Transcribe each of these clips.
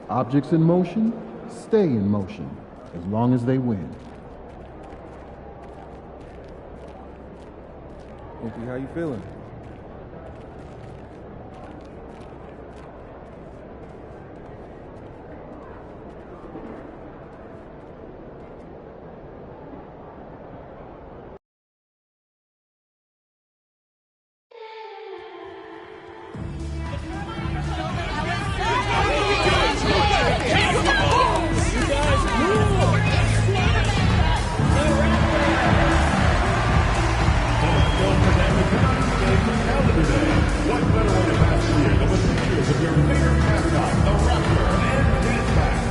Objects in motion stay in motion as long as they win. Inky, how you feeling? What better way to pass the year than with pictures of your favorite mascot, the Raptor, and dance back?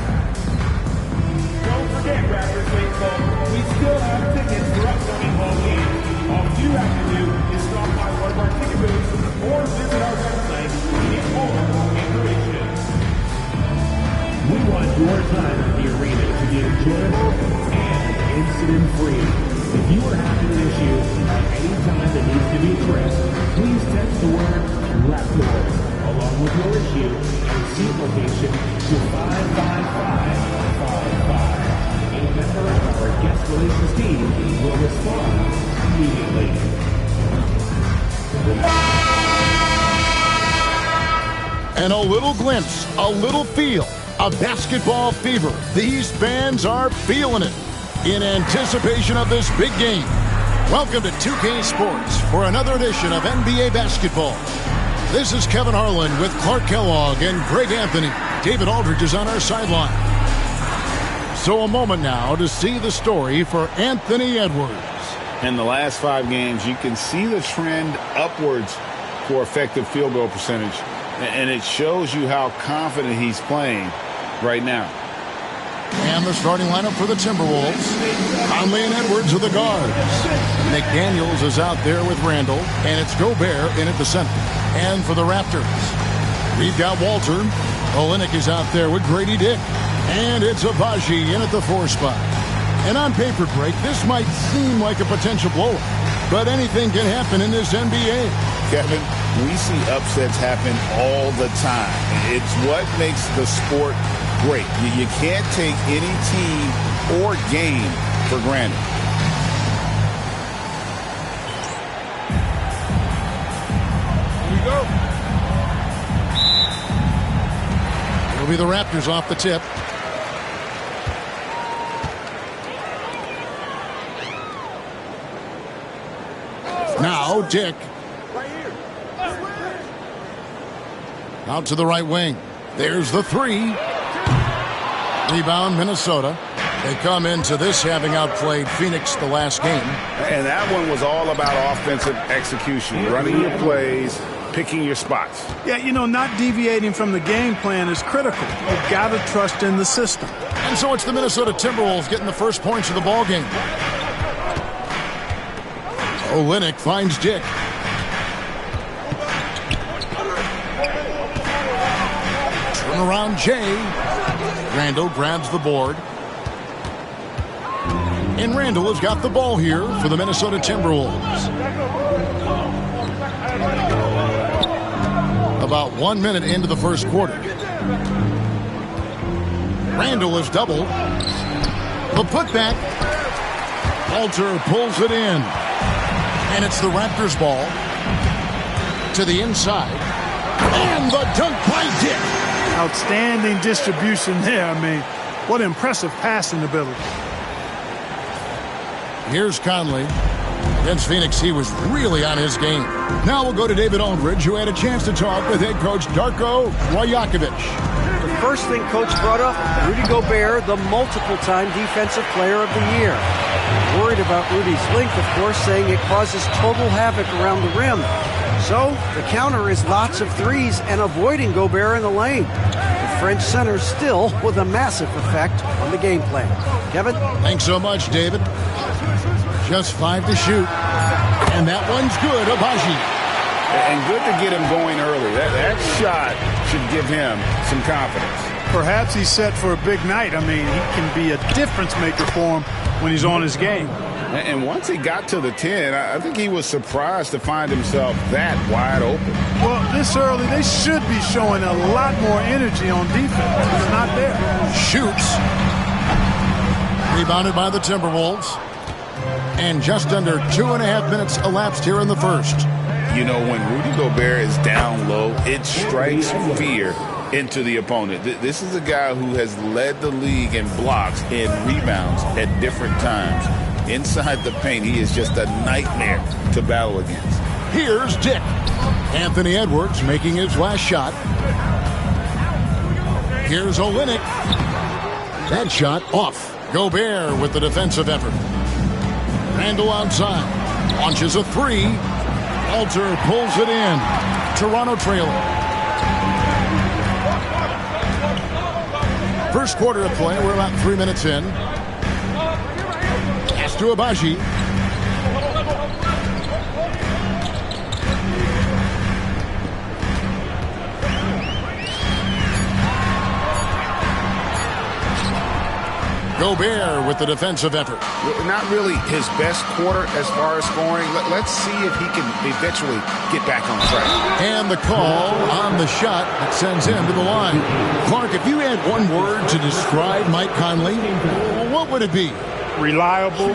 Don't forget, Raptors faithful, we still have tickets for upcoming home games. All you have to do is stop by one of our ticket booths or visit our website to get more information. We want your time at the arena to be enjoyable and incident-free. If you are having an issue at any time that needs to be addressed, please text the word Raptors along with your issue and seat location to 55555. A member of our guest relations team will respond immediately. And a little glimpse, a little feel of basketball fever. These fans are feeling it in anticipation of this big game. Welcome to 2K Sports for another edition of NBA basketball. This is Kevin Harlan with Clark Kellogg and Greg Anthony. David Aldridge is on our sideline. So a moment now to see the story for Anthony Edwards. In the last 5 games, you can see the trend upwards for effective field goal percentage. And it shows you how confident he's playing right now. And the starting lineup for the Timberwolves. Conley and Edwards are the guards. McDaniels is out there with Randall. And it's Gobert in at the center. And for the Raptors, we've got Walter. Olynyk is out there with Grady Dick. And it's Abaji in at the 4 spot. And on paper break, this might seem like a potential blowout. But anything can happen in this NBA. Kevin, we see upsets happen all the time. It's what makes the sport great. You can't take any team or game for granted. Here we go. It'll be the Raptors off the tip. Now Dick. Out to the right wing. There's the 3. Rebound, Minnesota. They come into this having outplayed Phoenix the last game. And that one was all about offensive execution, running your plays, picking your spots. Yeah, you know, not deviating from the game plan is critical. You've got to trust in the system. And so it's the Minnesota Timberwolves getting the first points of the ball game. Olynyk finds Dick. Around Jay. Randall grabs the board. And Randall has got the ball here for the Minnesota Timberwolves. About 1 minute into the first quarter. Randall is doubled. The putback. Walter pulls it in. And it's the Raptors ball. To the inside. And the dunk by Dick. Outstanding distribution there. I mean, what impressive passing ability. Here's Conley. Against Phoenix, he was really on his game. Now we'll go to David Aldridge, who had a chance to talk with head coach Darko Rajakovic. The first thing coach brought up, Rudy Gobert, the multiple-time defensive player of the year. Worried about Rudy's length, of course, saying it causes total havoc around the rim. So the counter is lots of threes and avoiding Gobert in the lane. The French center still with a massive effect on the game plan. Kevin? Thanks so much, David. Just 5 to shoot. And that one's good, Abaji. And good to get him going early. That shot should give him some confidence. Perhaps he's set for a big night. I mean, he can be a difference maker for him when he's on his game. And once he got to the 10, I think he was surprised to find himself that wide open. Well, this early, they should be showing a lot more energy on defense. They're not there. Shoots. Rebounded by the Timberwolves. And just under 2.5 minutes elapsed here in the first. You know, when Rudy Gobert is down low, it strikes fear into the opponent. This is a guy who has led the league in blocks and rebounds at different times. Inside the paint, he is just a nightmare to battle against. Here's Dick. Anthony Edwards making his last shot. Here's Olynyk. That shot off. Gobert with the defensive effort. Randall outside. Launches a three. Alter pulls it in. Toronto trailing. First quarter of play. We're about 3 minutes in. Pass to Abaji. Gobert with the defensive effort. Not really his best quarter as far as scoring. Let's see if he can eventually get back on track. And the call on the shot that sends him to the line. Clark, if you had one word to describe Mike Conley, what would it be? Reliable,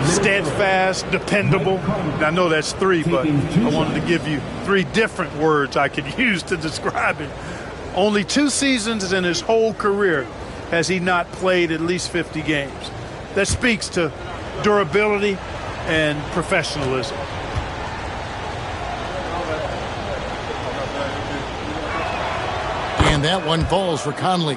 steadfast, dependable. I know that's three, but I wanted to give you three different words I could use to describe it. Only 2 seasons in his whole career has he not played at least 50 games. That speaks to durability and professionalism. And that one falls for Conley.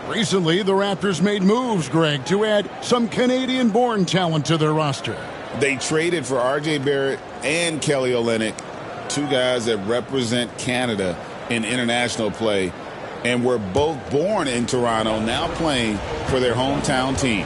Recently, the Raptors made moves, Greg, to add some Canadian-born talent to their roster. They traded for R.J. Barrett and Kelly Olynyk, 2 guys that represent Canada in international play, and were both born in Toronto, now playing for their hometown team.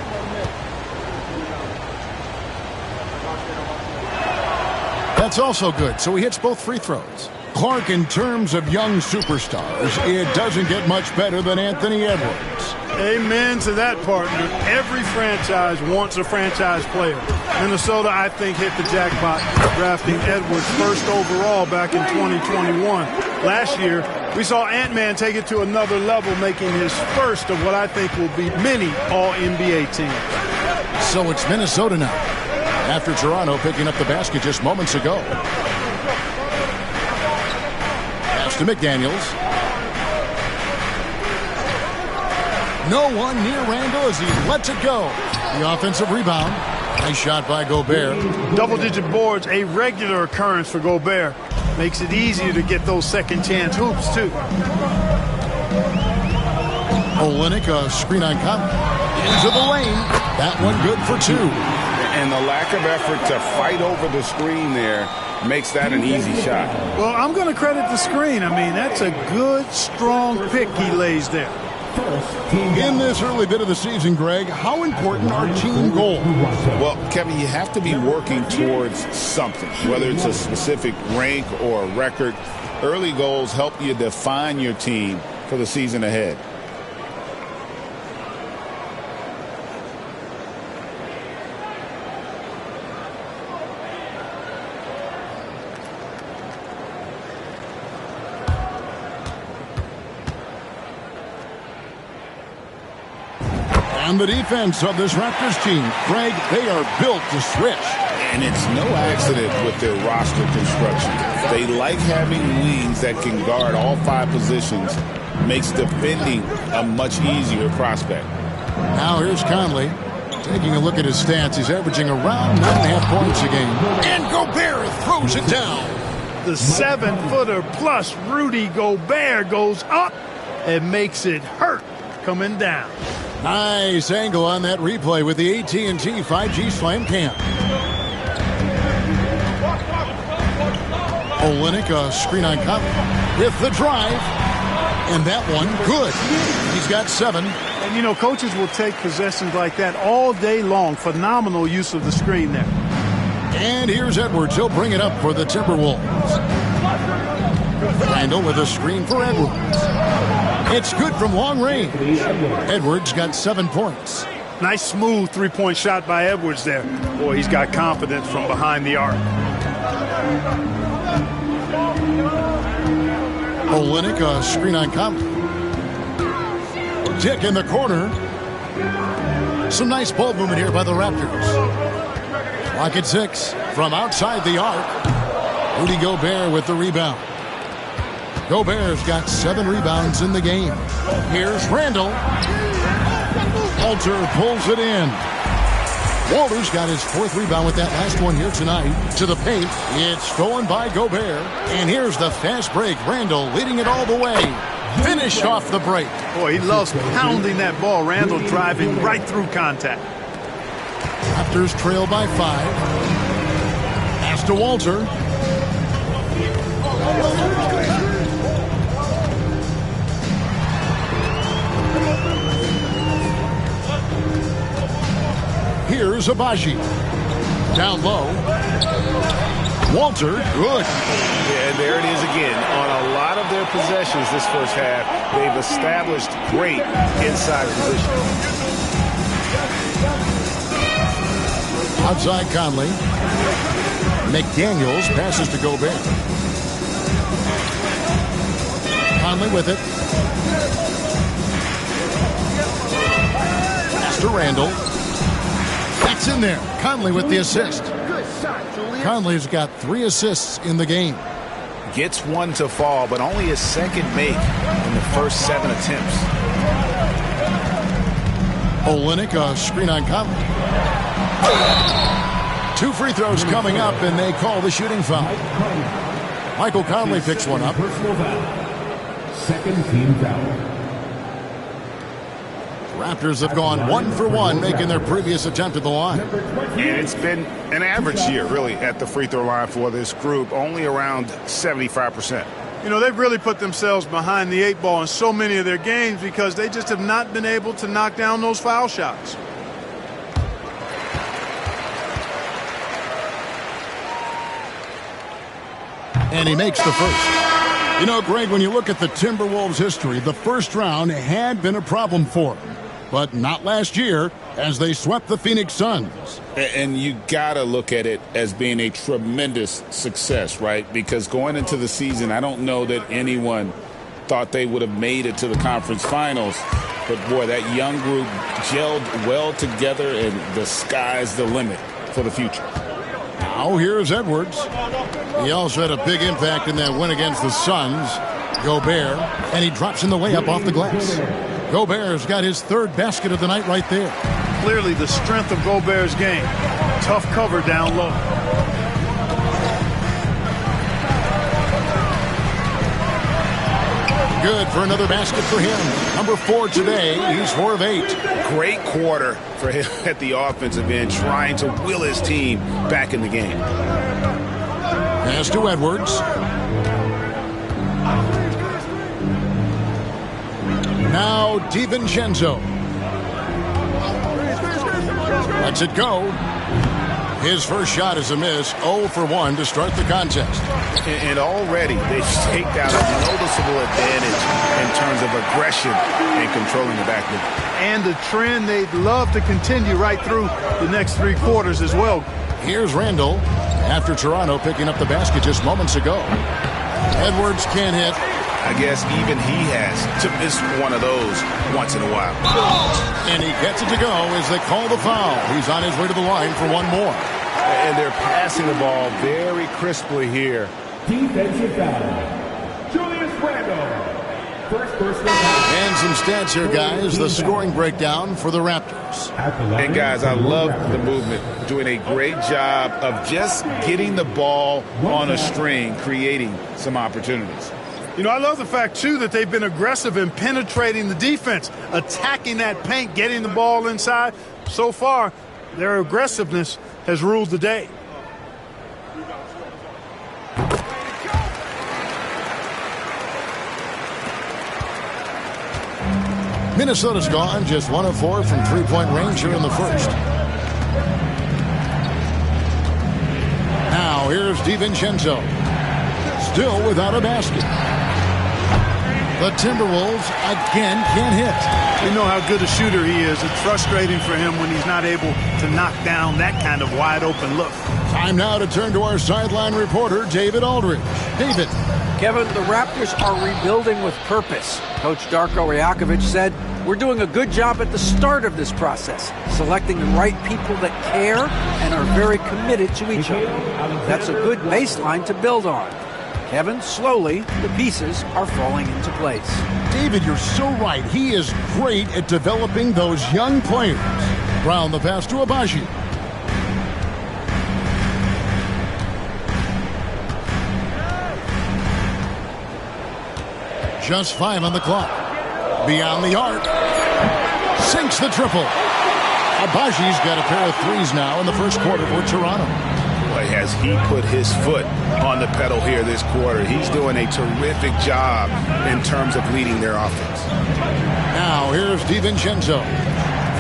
That's also good, so he hits both free throws. Clark, in terms of young superstars, it doesn't get much better than Anthony Edwards. Amen to that, partner. Every franchise wants a franchise player. Minnesota, I think, hit the jackpot drafting Edwards first overall back in 2021. Last year, we saw Ant-Man take it to another level, making his first of what I think will be many All-NBA teams. So it's Minnesota now, after Toronto picking up the basket just moments ago. Pass to McDaniels. No one near Randall as he lets it go. The offensive rebound. Nice shot by Gobert. Double-digit boards, a regular occurrence for Gobert. Makes it easier to get those second-chance hoops, too. Olynyk, a screen on Conley. Into the lane. That one good for 2. And the lack of effort to fight over the screen there makes that an easy shot. Well, I'm going to credit the screen. I mean, that's a good, strong pick he lays there. In this early bit of the season, Greg, how important are team goals? Well, Kevin, you have to be working towards something, whether it's a specific rank or a record. Early goals help you define your team for the season ahead. And the defense of this Raptors team, Greg, they are built to switch. And it's no accident with their roster construction. They like having wings that can guard all 5 positions. Makes defending a much easier prospect. Now here's Conley. Taking a look at his stats, he's averaging around 9.5 points a game. And Gobert throws it down. The 7-footer plus Rudy Gobert goes up and makes it hurt coming down. Nice angle on that replay with the AT&T 5G Slam Cam. Olynyk, a screen on Conley with the drive. And that one, good. He's got 7. And, you know, coaches will take possessions like that all day long. Phenomenal use of the screen there. And here's Edwards. He'll bring it up for the Timberwolves. Randall with a screen for Edwards. It's good from long range. Edwards got 7 points. Nice smooth three-point shot by Edwards there. Boy, he's got confidence from behind the arc. Olynyk, a screen on Conley. Dick in the corner. Some nice ball movement here by the Raptors. Clock at 6 from outside the arc. Rudy Gobert with the rebound. Gobert's got 7 rebounds in the game. Here's Randall. Walter pulls it in. Walter's got his 4th rebound with that last one here tonight. To the paint. It's stolen by Gobert. And here's the fast break. Randall leading it all the way. Finished off the break. Boy, he loves pounding that ball. Randall driving right through contact. Raptors trail by 5. Pass to Walter. Here's Abaji. Down low. Walter, good. Yeah, and there it is again. On a lot of their possessions this first half, they've established great inside position. Outside Conley. McDaniels passes to Gobert. Conley with it. Pass to Randall. That's in there. Conley with the assist. Conley's got 3 assists in the game. Gets one to fall, but only his 2nd make in the first 7 attempts. Olynyk, a screen on Conley. 2 free throws coming up, and they call the shooting foul. Michael Conley picks one up. Second team foul. Raptors have gone 1 for 1, making their previous attempt at the line. And it's been an average year, really, at the free throw line for this group, only around 75%. You know, they've really put themselves behind the 8 ball in so many of their games because they just have not been able to knock down those foul shots. And he makes the first. You know, Greg, when you look at the Timberwolves' history, the first round had been a problem for them. But not last year, as they swept the Phoenix Suns. And you got to look at it as being a tremendous success, right? Because going into the season, I don't know that anyone thought they would have made it to the conference finals. But, boy, that young group gelled well together, and the sky's the limit for the future. Now here's Edwards. He also had a big impact in that win against the Suns. Gobert, and he drops in the layup off the glass. Gobert's got his 3rd basket of the night right there. Clearly the strength of Gobert's game. Tough cover down low. Good for another basket for him. Number 4 today. He's 4 of 8. Great quarter for him at the offensive end, trying to will his team back in the game. Pass to Edwards. Now DiVincenzo. Lets it go. His first shot is a miss. 0 for 1 to start the contest. And already they've staked out a noticeable advantage in terms of aggression and controlling the backcourt. And the trend they'd love to continue right through the next 3 quarters as well. Here's Randall after Toronto picking up the basket just moments ago. Edwards can't hit. I guess even he has to miss one of those once in a while. And he gets it to go as they call the foul. He's on his way to the line for one more. And they're passing the ball very crisply here. Defensive foul. Julius Randle. First personal foul. And some stats here, guys. The scoring breakdown for the Raptors. And, guys, I love the movement. Doing a great job of just getting the ball on a string, creating some opportunities. You know, I love the fact, too, that they've been aggressive in penetrating the defense, attacking that paint, getting the ball inside. So far, their aggressiveness has ruled the day. Minnesota's gone just 1 of 4 from three-point range here in the first. Now here's DiVincenzo. Still without a basket. The Timberwolves again can't hit. We know how good a shooter he is. It's frustrating for him when he's not able to knock down that kind of wide-open look. Time now to turn to our sideline reporter, David Aldridge. David. Kevin, the Raptors are rebuilding with purpose. Coach Darko Rajakovic said, "We're doing a good job at the start of this process, selecting the right people that care and are very committed to each other. That's a good baseline to build on." Kevin, slowly, the pieces are falling into place. David, you're so right. He is great at developing those young players. Brown the pass to Abaji. Just 5 on the clock. Beyond the arc. Sinks the triple. Abaji's got a pair of threes now in the first quarter for Toronto. Boy, has he put his foot on the pedal here this quarter. He's doing a terrific job in terms of leading their offense. Now here's DiVincenzo.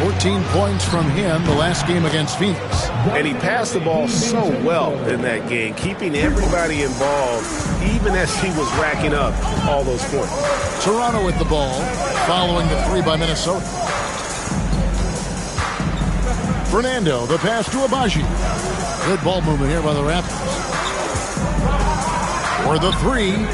14 points from him the last game against Phoenix. And he passed the ball so well in that game, keeping everybody involved, even as he was racking up all those points. Toronto with the ball, following the 3 by Minnesota. Fernando, the pass to Abaji. Good ball movement here by the Raptors. For the 3.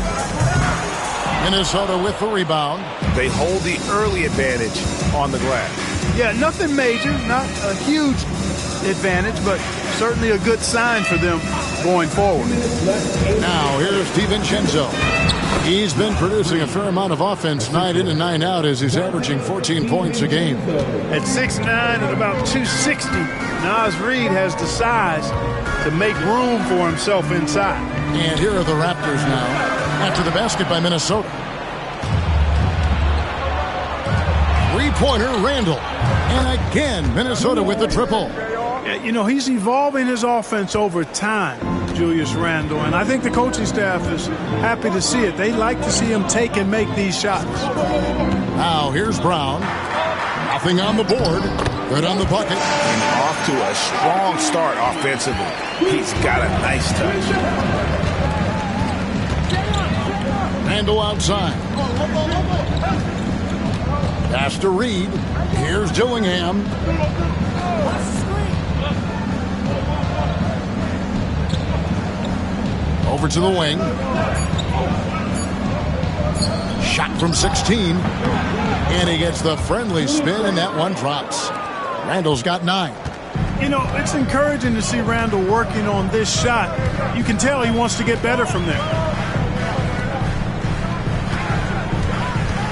Minnesota with the rebound. They hold the early advantage on the glass. Yeah, nothing major, not a huge advantage, but certainly a good sign for them going forward. Now here's DiVincenzo. He's been producing a fair amount of offense night in and night out as he's averaging 14 points a game. At 6'9" and about 260, Naz Reid has the size to make room for himself inside. And here are the Raptors now after the basket by Minnesota. Three-pointer Randall. And again, Minnesota with the triple. Yeah, you know, he's evolving his offense over time, Julius Randle, and I think the coaching staff is happy to see it. They like to see him take and make these shots. Now here's Brown. Nothing on the board. Good on the bucket. And off to a strong start offensively. He's got a nice touch. Randall outside. Pass to Reed. Here's Dillingham. Over to the wing. Shot from 16. And he gets the friendly spin, and that one drops. Randall's got 9. You know, it's encouraging to see Randall working on this shot. You can tell he wants to get better from there.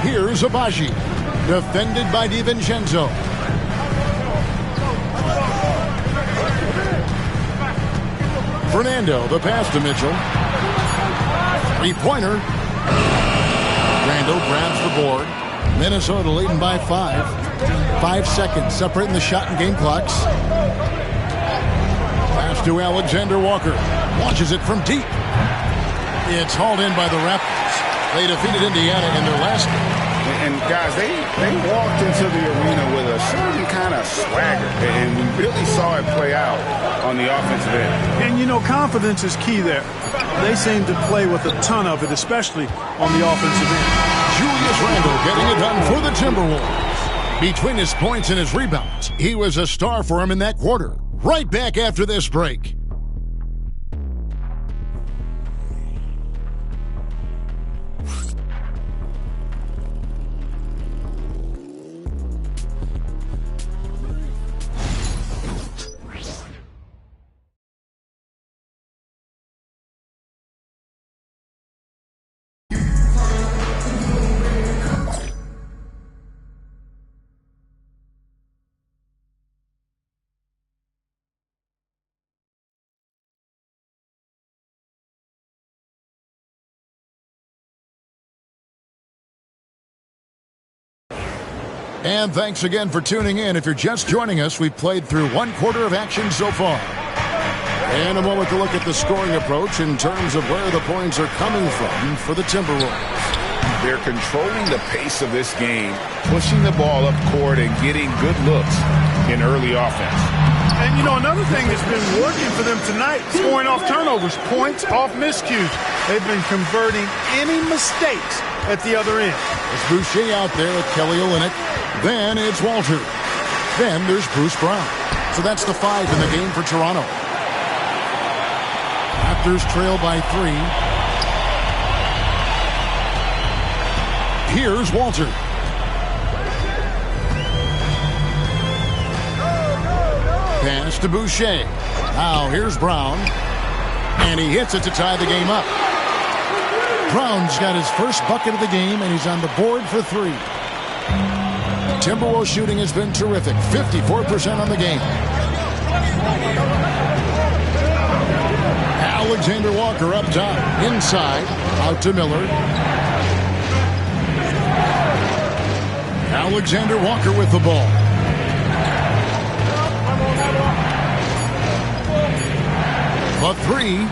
Here's Abaji. Defended by DiVincenzo. Fernando, the pass to Mitchell. Three-pointer. Randall grabs the board. Minnesota leading by 5. 5 seconds separating the shot and game clocks. Pass to Alexander Walker. Launches it from deep. It's hauled in by the Raptors. They defeated Indiana in their last game. And guys, they walked into the arena with a certain kind of swagger, and we really saw it play out on the offensive end. And, you know, confidence is key there. They seem to play with a ton of it, especially on the offensive end. Julius Randle getting it done for the Timberwolves. Between his points and his rebounds, he was a star for him in that quarter. Right back after this break. And thanks again for tuning in. If you're just joining us, we've played through 1 quarter of action so far. And a moment to look at the scoring approach in terms of where the points are coming from for the Timberwolves. They're controlling the pace of this game, pushing the ball up court and getting good looks in early offense. And, you know, another thing that's been working for them tonight, scoring off turnovers, points off miscues. They've been converting any mistakes at the other end. There's Boucher out there with Kelly Olynyk. Then it's Walter. Then there's Bruce Brown. So that's the 5 in the game for Toronto. Raptors trail by 3. Here's Walter. Pass to Boucher. Now here's Brown. And he hits it to tie the game up. Brown's got his first bucket of the game, and he's on the board for 3. Timberwolves shooting has been terrific. 54% on the game. Alexander Walker up top. Inside. Out to Miller. Alexander Walker with the ball. The 3.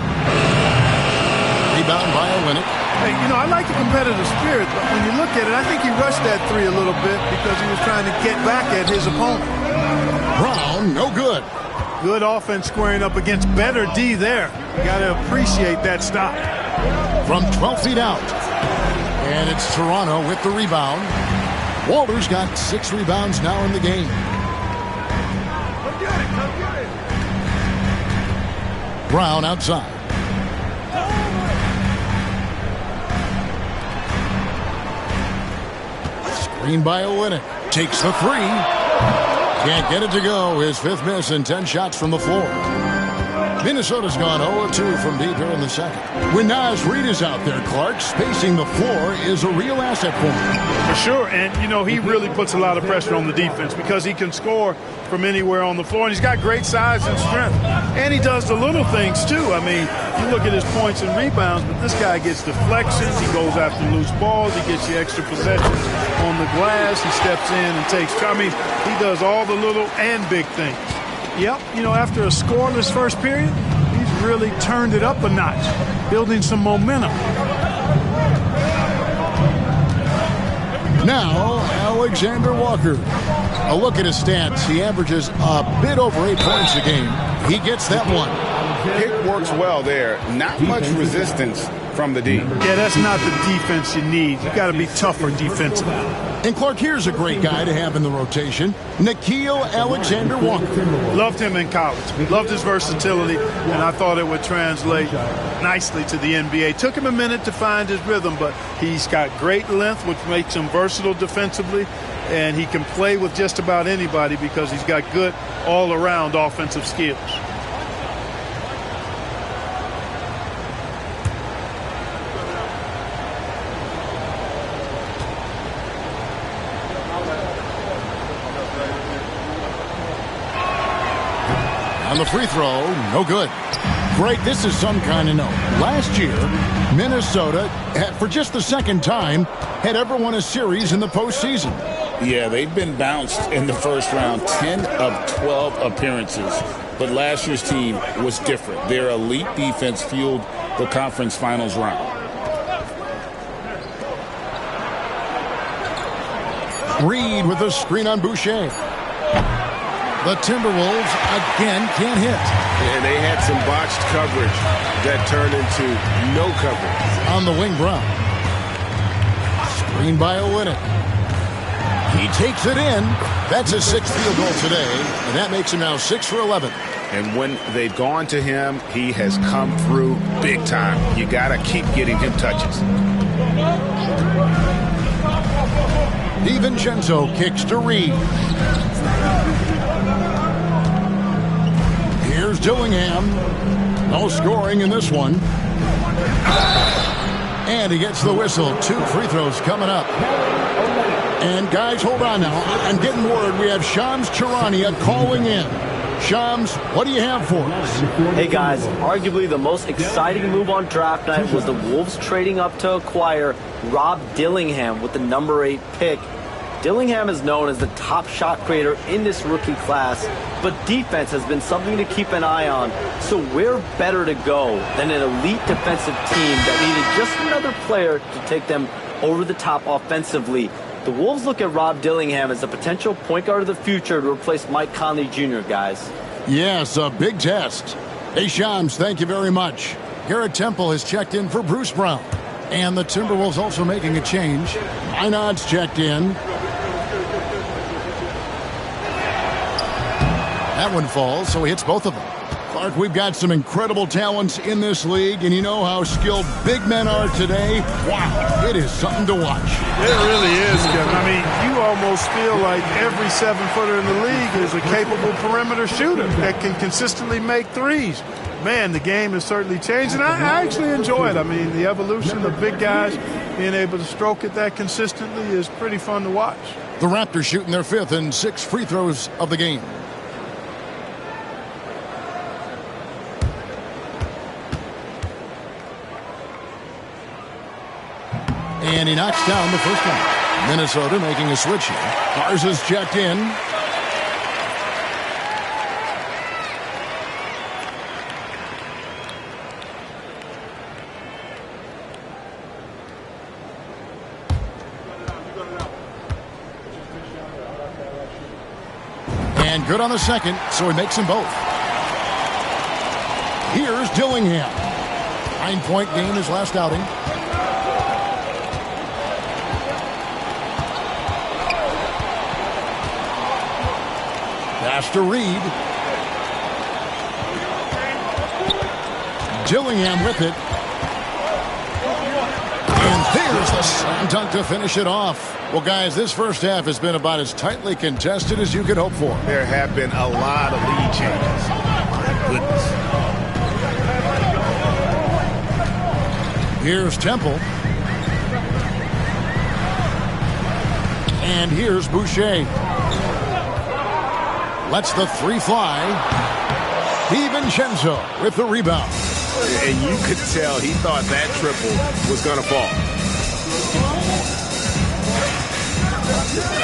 Rebound by Olynyk. Hey, I like the competitive spirit, but when you look at it, I think he rushed that 3 a little bit because he was trying to get back at his opponent. Brown, no good. Good offense squaring up against better D there. You got to appreciate that stop. From 12 feet out. And it's Toronto with the rebound. Walter's got 6 rebounds now in the game. Brown outside. Screen by Olynyk. Takes the 3. Can't get it to go. His 5th miss and 10 shots from the floor. Minnesota's gone 0-2 from deep here in the second. When Naz Reid is out there, Clark, spacing the floor is a real asset for him. For sure, and he really puts a lot of pressure on the defense because he can score from anywhere on the floor, and he's got great size and strength. And he does the little things, too. I mean, you look at his points and rebounds, but this guy gets deflections, he goes after loose balls, he gets you extra possessions on the glass, he steps in and takes. I mean, he does all the little and big things. Yep, after a scoreless first period, he's really turned it up a notch, building some momentum. Now, Alexander Walker. A look at his stats. He averages a bit over 8 points a game. He gets that one. Pick works well there. Not much resistance from the D. Yeah, that's not the defense you need. You got to be tougher defensively. And Clark, here's a great guy to have in the rotation. Nickeil Alexander-Walker. Loved him in college. Loved his versatility, and I thought it would translate nicely to the NBA. Took him a minute to find his rhythm, but he's got great length, which makes him versatile defensively, and he can play with just about anybody because he's got good all-around offensive skills. On the free throw, no good. Greg, this is some kind of note. Last year, Minnesota, for just the second time, had ever won a series in the postseason. Yeah, they've been bounced in the first round, 10 of 12 appearances. But last year's team was different. Their elite defense fueled the conference finals round. Reed with a screen on Boucher. The Timberwolves again can't hit. And they had some botched coverage that turned into no coverage. On the wing, Brown. Screen by Olynyk. He takes it in. That's his 6th field goal today, and that makes him now 6 for 11. And when they've gone to him, he has come through big time. You got to keep getting him touches. DiVincenzo kicks to Reed. Here's Dillingham. No scoring in this one. And he gets the whistle. 2 free throws coming up. And guys, hold on now. I'm getting word we have Shams Charania calling in. Shams, what do you have for us? Hey guys, arguably the most exciting move on draft night was the Wolves trading up to acquire Rob Dillingham with the number 8 pick. Dillingham is known as the top shot creator in this rookie class, but defense has been something to keep an eye on. So where better to go than an elite defensive team that needed just another player to take them over the top offensively? The Wolves look at Rob Dillingham as a potential point guard of the future to replace Mike Conley Jr., guys. Yes, a big test. Hey, Shams, thank you very much. Garrett Temple has checked in for Bruce Brown. And the Timberwolves also making a change. Einad's checked in. That one falls, so he hits both of them. Clark, we've got some incredible talents in this league, and you know how skilled big men are today. Wow, it is something to watch. It really is, Kevin. I mean, you almost feel like every 7-footer in the league is a capable perimeter shooter that can consistently make threes. Man, the game has certainly changed, and I actually enjoy it. I mean, the evolution of big guys being able to stroke it that consistently is pretty fun to watch. The Raptors shooting their 5th and 6th free throws of the game. And he knocks down the first one. Minnesota making a switch here. Garza's checked in. And good on the second, so he makes them both. Here's Dillingham. 9-point game his last outing. Pass to Reed. Dillingham with it. And there's the slam dunk to finish it off. Well, guys, this first half has been about as tightly contested as you could hope for. There have been a lot of lead changes. My goodness. Here's Temple. And here's Boucher. Lets the three fly. DiVincenzo with the rebound. And you could tell he thought that triple was going to fall.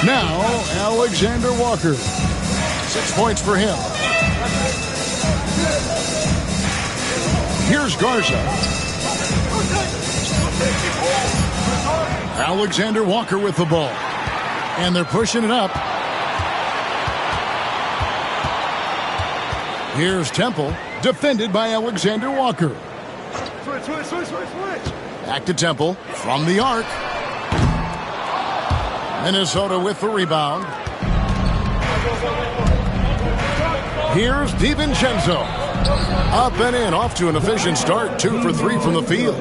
Now, Alexander Walker. 6 points for him. Here's Garza. Alexander Walker with the ball. And they're pushing it up. Here's Temple, defended by Alexander Walker. Switch. Back to Temple from the arc. Minnesota with the rebound. Here's DiVincenzo. Up and in, off to an efficient start. 2 for 3 from the field.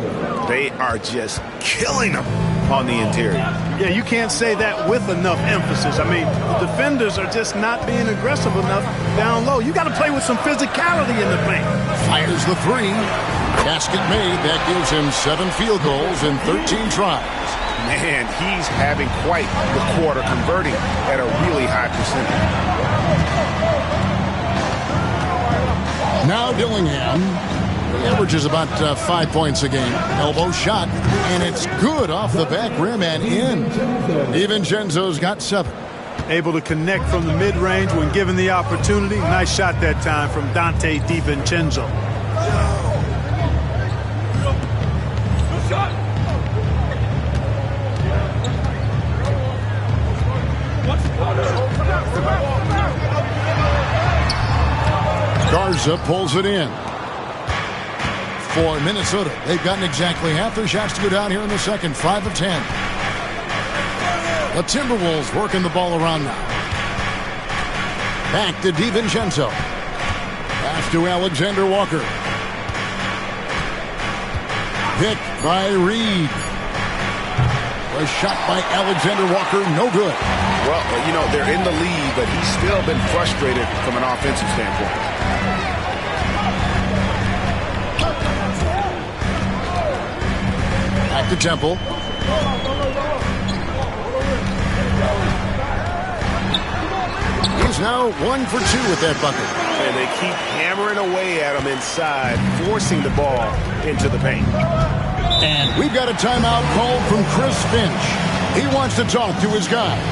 They are just killing them on the interior. Yeah, you can't say that with enough emphasis. I mean, the defenders are just not being aggressive enough down low. You got to play with some physicality in the paint. Fires the 3. Basket made. That gives him 7 field goals in 13 tries. Man, he's having quite the quarter, converting at a really high percentage. Now Dillingham. He averages about 5 points a game. Elbow shot, and it's good off the back rim and in. DiVincenzo's got 7. Able to connect from the mid-range when given the opportunity. Nice shot that time from Dante DiVincenzo. Garza pulls it in. For Minnesota, they've gotten exactly half their shots to go down here in the second. 5 of 10. The Timberwolves working the ball around now. Back to DiVincenzo. Pass to Alexander Walker. Picked by Reed. A shot by Alexander Walker, no good. Well, you know, they're in the lead, but he's still been frustrated from an offensive standpoint. Back to Temple. He's now 1 for 2 with that bucket. And they keep hammering away at him inside, forcing the ball into the paint. And we've got a timeout called from Chris Finch. He wants to talk to his guys.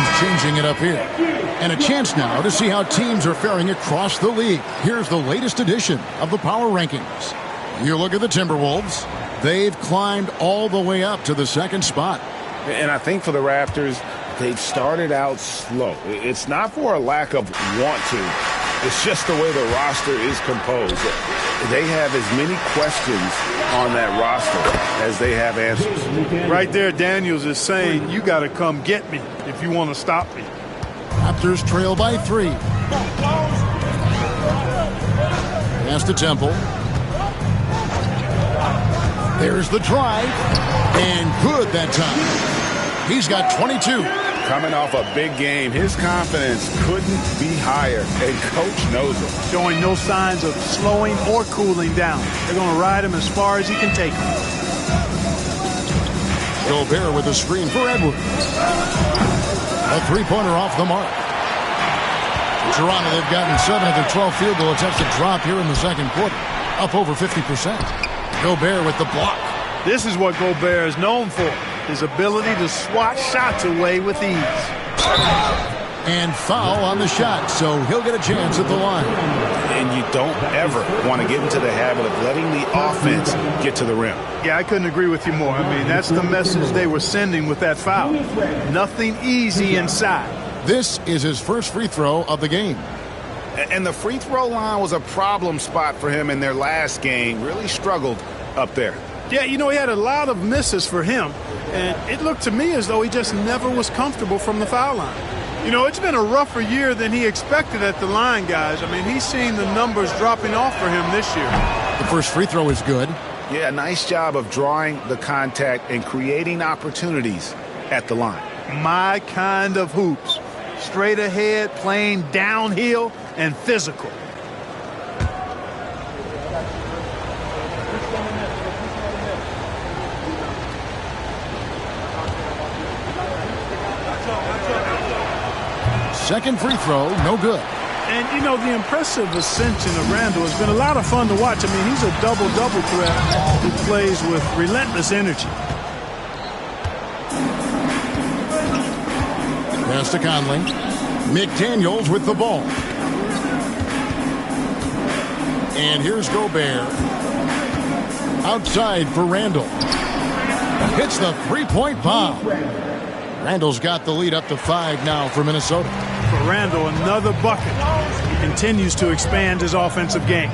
He's changing it up here. And a chance now to see how teams are faring across the league. Here's the latest edition of the Power Rankings. You look at the Timberwolves. They've climbed all the way up to the second spot. And I think for the Raptors, they've started out slow. It's not for a lack of want to. It's just the way the roster is composed. They have as many questions on that roster as they have answers. Right there, Daniels is saying, you got to come get me if you want to stop me. Raptors trail by 3. Pass to Temple. There's the drive. And good that time. He's got 22. Coming off a big game, his confidence couldn't be higher, and Coach knows it. Showing no signs of slowing or cooling down. They're going to ride him as far as he can take him. Gobert with a screen for Edwards. A three-pointer off the mark. Toronto, they've gotten 7 of their 12 field goal attempts to drop here in the second quarter. Up over 50%. Gobert with the block. This is what Gobert is known for. His ability to swat shots away with ease. And foul on the shot, so he'll get a chance at the line. And you don't ever want to get into the habit of letting the offense get to the rim. Yeah, I couldn't agree with you more. I mean, that's the message they were sending with that foul. Nothing easy inside. This is his first free throw of the game. And the free throw line was a problem spot for him in their last game. Really struggled up there. Yeah, you know, he had a lot of misses for him. And it looked to me as though he just never was comfortable from the foul line. You know, it's been a rougher year than he expected at the line, guys. I mean, he's seen the numbers dropping off for him this year. The first free throw is good. Yeah, nice job of drawing the contact and creating opportunities at the line. My kind of hoops. Straight ahead, playing downhill, and physical. Second free throw, no good. And, you know, the impressive ascension of Randall has been a lot of fun to watch. I mean, he's a double-double threat who plays with relentless energy. Pass to Conley. McDaniels with the ball. And here's Gobert. Outside for Randall. Hits the three-point bomb. Randall's got the lead up to 5 now for Minnesota. For Randall, another bucket. He continues to expand his offensive game.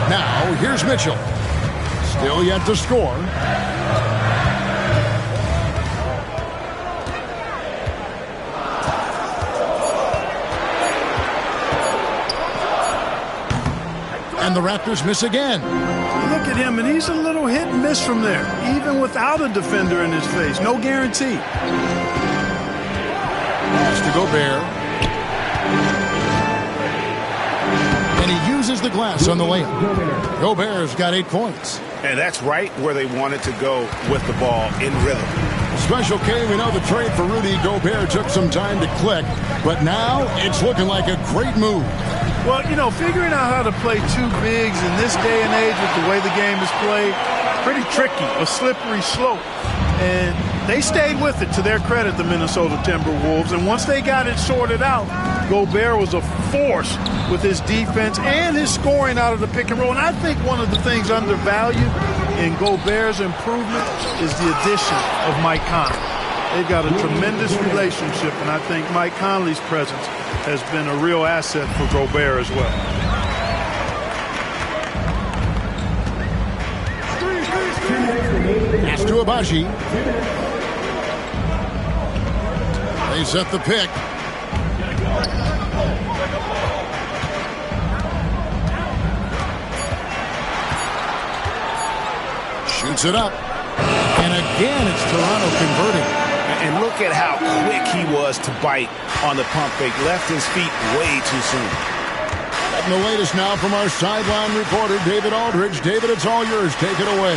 Now, here's Mitchell. Still yet to score. And the Raptors miss again. Look at him, and he's a little hit and miss from there, even without a defender in his face. No guarantee. Pass to Gobert. And he uses the glass on the layup. Gobert's got 8 points. And that's right where they wanted to go with the ball, in rhythm. Special K, we know the trade for Rudy Gobert took some time to click, but now it's looking like a great move. Well, you know, figuring out how to play two bigs in this day and age with the way the game is played, pretty tricky, a slippery slope. And they stayed with it, to their credit, the Minnesota Timberwolves. And once they got it sorted out, Gobert was a force with his defense and his scoring out of the pick and roll. And I think one of the things undervalued in Gobert's improvement is the addition of Mike Conley. They've got a tremendous relationship, and I think Mike Conley's presence has been a real asset for Gobert as well. Pass to Abaji. They set the pick. Shoots it up. And again, it's Toronto converting. And look at how quick he was to bite on the pump fake. Left his feet way too soon. And the latest now from our sideline reporter, David Aldridge. David, it's all yours. Take it away.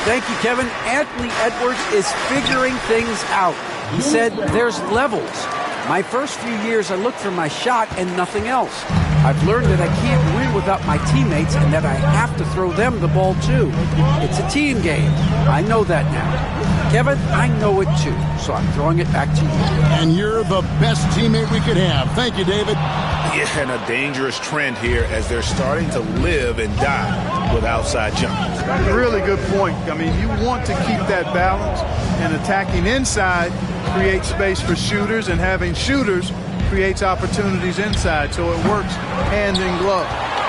Thank you, Kevin. Anthony Edwards is figuring things out. He said there's levels. My first few years, I looked for my shot and nothing else. I've learned that I can't win without my teammates and that I have to throw them the ball too. It's a team game. I know that now. Kevin, I know it too, so I'm throwing it back to you. And you're the best teammate we could have. Thank you, David. Yeah, and a dangerous trend here as they're starting to live and die with outside jumpers. Really good point. I mean, you want to keep that balance, and attacking inside creates space for shooters, and having shooters creates opportunities inside, so it works hand in glove.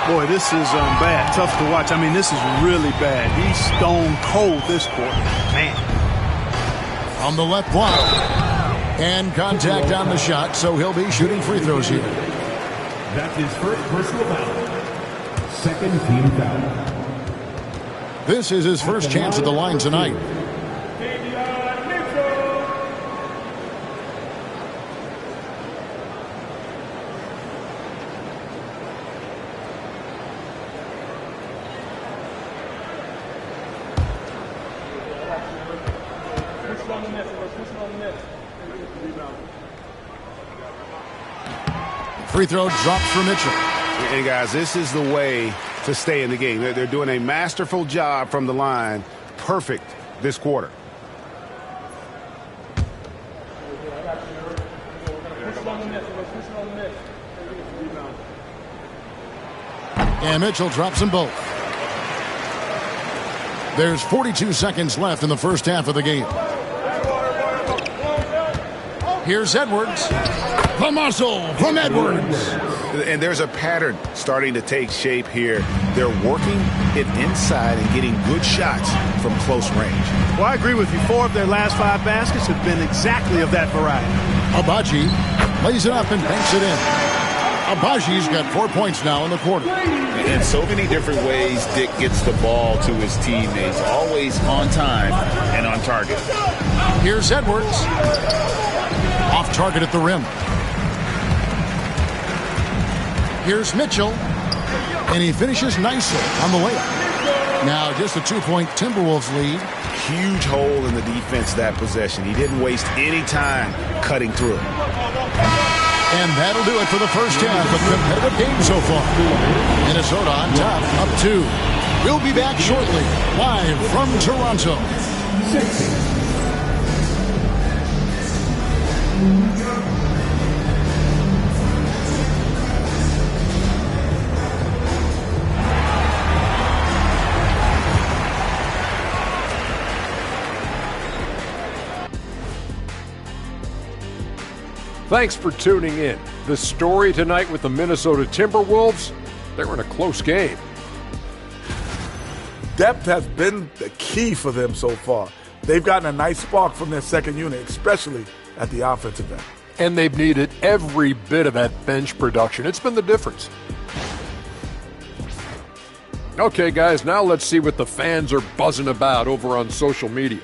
Boy, this is bad. Tough to watch. I mean, this is really bad. He's stone cold this quarter. Man. On the left block. And contact on the shot, so he'll be shooting free throws here. That's his first personal foul. Second team foul. This is his first chance at the line tonight. Free throw drops for Mitchell. And guys, this is the way to stay in the game. They're doing a masterful job from the line. Perfect this quarter. And Mitchell drops them both. There's 42 seconds left in the first half of the game. Here's Edwards. The muscle from Edwards. And there's a pattern starting to take shape here. They're working it inside and getting good shots from close range. Well, I agree with you. 4 of their last 5 baskets have been exactly of that variety. Abaji lays it up and banks it in. Abaji's got 4 points now in the quarter. In so many different ways, Dick gets the ball to his teammates, always on time and on target. Here's Edwards. Off target at the rim. Here's Mitchell. And he finishes nicely on the layup. Now just a 2-point Timberwolves lead. Huge hole in the defense that possession. He didn't waste any time cutting through. And that'll do it for the first half of competitive game so far. Minnesota on top, up 2. We'll be back shortly, live from Toronto. Thanks for tuning in. The story tonight with the Minnesota Timberwolves, they were in a close game. Depth has been the key for them so far. They've gotten a nice spark from their second unit, especially at the offensive end. And they've needed every bit of that bench production. It's been the difference. Okay, guys, now let's see what the fans are buzzing about over on social media.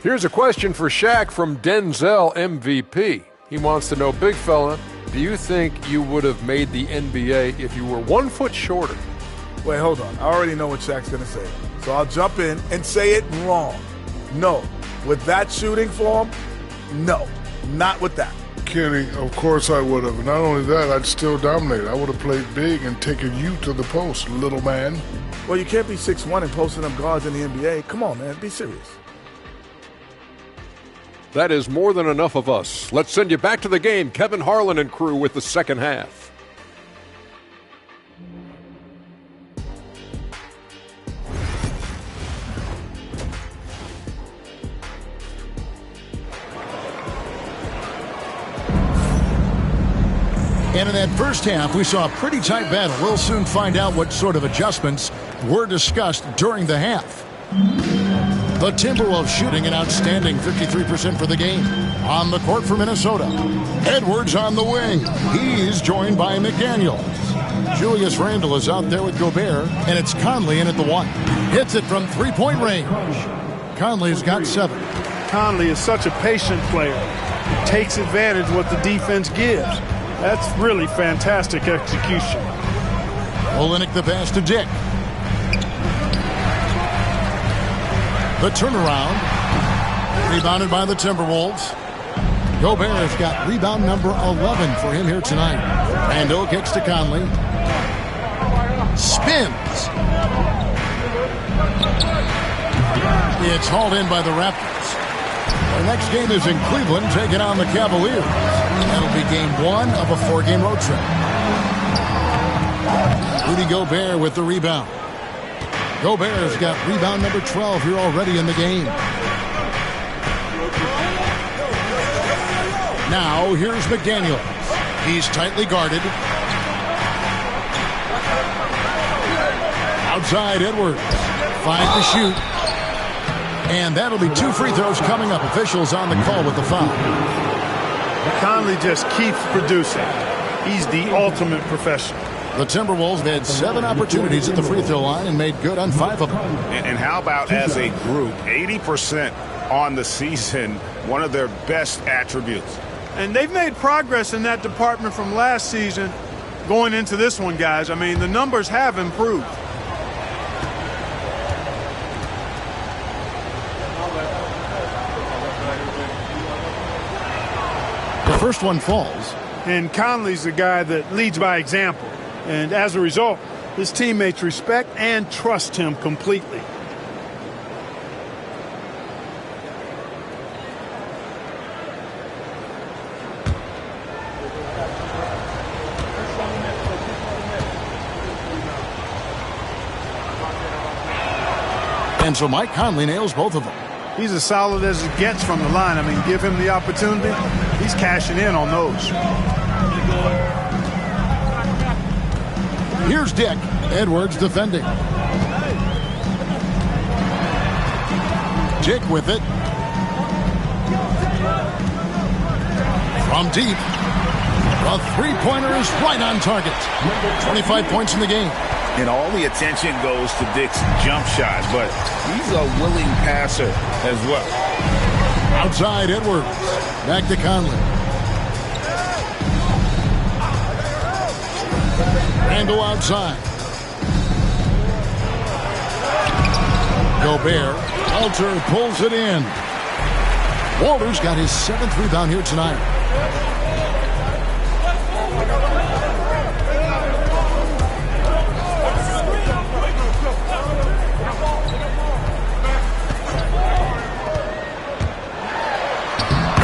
Here's a question for Shaq from Denzel MVP. He wants to know, big fella, do you think you would have made the NBA if you were 1 foot shorter? Wait, hold on. I already know what Shaq's going to say. So I'll jump in and say it wrong. No. With that shooting form, no. Not with that. Kenny, of course I would have. Not only that, I'd still dominate. I would have played big and taken you to the post, little man. Well, you can't be 6'1" and posting up guards in the NBA. Come on, man. Be serious. That is more than enough of us. Let's send you back to the game. Kevin Harlan and crew with the second half. And in that first half, we saw a pretty tight battle. We'll soon find out what sort of adjustments were discussed during the half. The Timberwolves shooting an outstanding 53% for the game. On the court for Minnesota, Edwards on the wing. He's joined by McDaniels. Julius Randle is out there with Gobert, and it's Conley in at the 1. Hits it from three-point range. Conley's got 7. Conley is such a patient player. He takes advantage of what the defense gives. That's really fantastic execution. Olynyk the pass to Dick. The turnaround. Rebounded by the Timberwolves. Gobert has got rebound number 11 for him here tonight. Randall kicks to Conley. Spins. It's hauled in by the Raptors. Our next game is in Cleveland, taking on the Cavaliers. That'll be game 1 of a 4-game road trip. Rudy Gobert with the rebound. Gobert's got rebound number 12 here already in the game. Now here's McDaniels. He's tightly guarded. Outside Edwards. Finds the shoot. And that'll be 2 free throws coming up. Officials on the call with the foul. Conley just keeps producing. He's the ultimate professional. The Timberwolves have had 7 opportunities at the free throw line and made good on 5 of them. And how about as a group, 80% on the season, one of their best attributes. And they've made progress in that department from last season going into this one, guys. I mean, the numbers have improved. The first one falls. And Conley's the guy that leads by example. And as a result, his teammates respect and trust him completely. And so Mike Conley nails both of them. He's as solid as it gets from the line. I mean, give him the opportunity. He's cashing in on those. Here's Dick. Edwards defending. Dick with it. From deep. The three-pointer is right on target. 25 points in the game. And all the attention goes to Dick's jump shot, but he's a willing passer as well. Outside Edwards. Back to Conley. Randall outside. Gobert. Alter pulls it in. Walter's got his 7th rebound here tonight.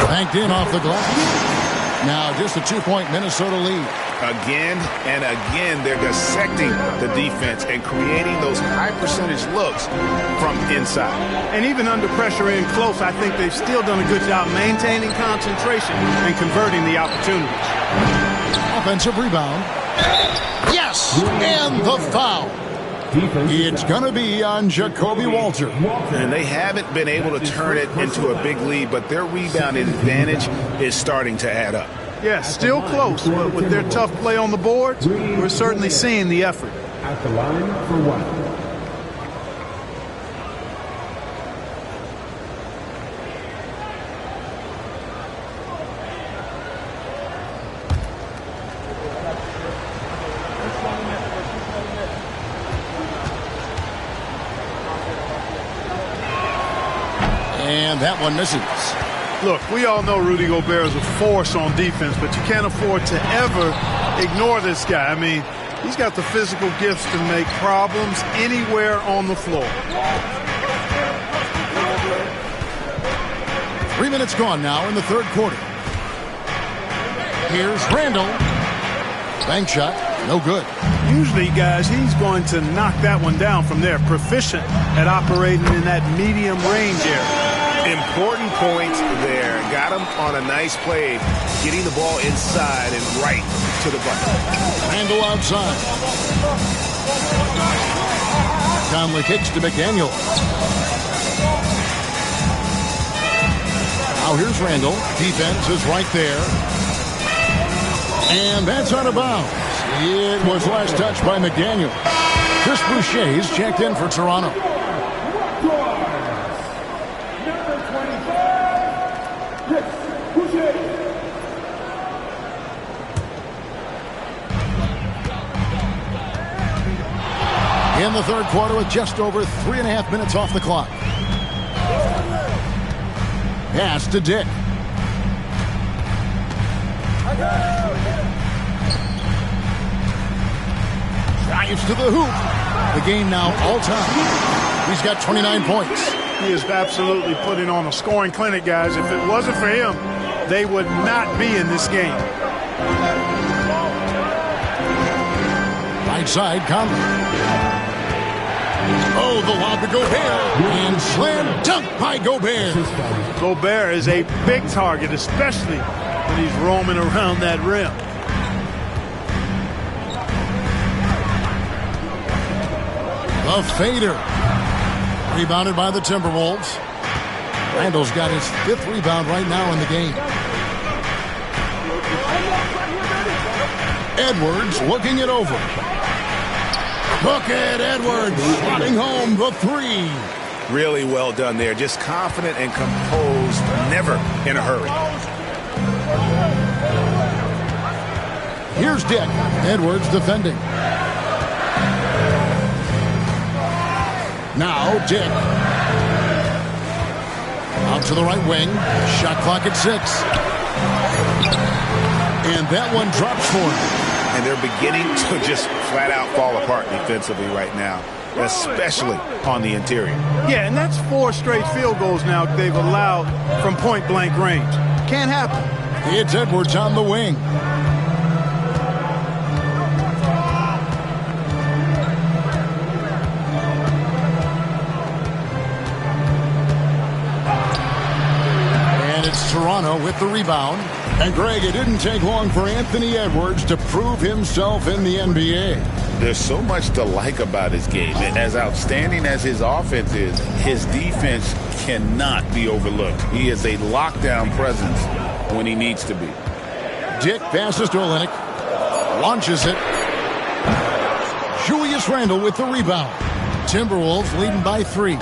Banked in off the glass. Now just a 2-point Minnesota lead. Again and again, they're dissecting the defense and creating those high-percentage looks from inside. And even under pressure in close, I think they've still done a good job maintaining concentration and converting the opportunities. Offensive rebound. Yes! And the foul. It's going to be on Jacoby Walter. And they haven't been able to turn it into a big lead, but their rebound advantage is starting to add up. Yeah, still close, but with their tough play on the boards, we're certainly seeing the effort. At the line for one. And that one misses. Look, we all know Rudy Gobert is a force on defense, but you can't afford to ever ignore this guy. I mean, he's got the physical gifts to make problems anywhere on the floor. 3 minutes gone now in the third quarter. Here's Randall. Bank shot, no good. Usually, guys, he's going to knock that one down from there. Proficient at operating in that medium range area. Important points there. Got him on a nice play, getting the ball inside and right to the bucket. Randall outside. Conley kicks to McDaniel. Now here's Randall. Defense is right there. And that's out of bounds. It was last touched by McDaniel. Chris Boucher's checked in for Toronto. In the third quarter with just over 3.5 minutes off the clock. Pass to Dick. drives to the hoop. The game now all-time. He's got 29 points. He is absolutely putting on a scoring clinic, guys. If it wasn't for him, they would not be in this game. Right side, Conley. Oh, the lob to Gobert. And slam dunk by Gobert. Gobert is a big target, especially when he's roaming around that rim. The fader. Rebounded by the Timberwolves. Randall's got his 5th rebound right now in the game. Edwards looking it over. Look at Edwards slotting home the 3. Really well done there. Just confident and composed, never in a hurry. Here's Dick. Edwards defending. Now Dick. Out to the right wing. Shot clock at 6. And that one drops for him. And they're beginning to just flat out fall apart defensively right now, especially on the interior. Yeah, and that's 4 straight field goals now they've allowed from point-blank range. Can't happen. It's Edwards on the wing. And it's Toronto with the rebound. And Greg, it didn't take long for Anthony Edwards to prove himself in the NBA. There's so much to like about his game. As outstanding as his offense is, his defense cannot be overlooked. He is a lockdown presence when he needs to be. Dick passes to Olynyk. Launches it. Julius Randle with the rebound. Timberwolves leading by 3.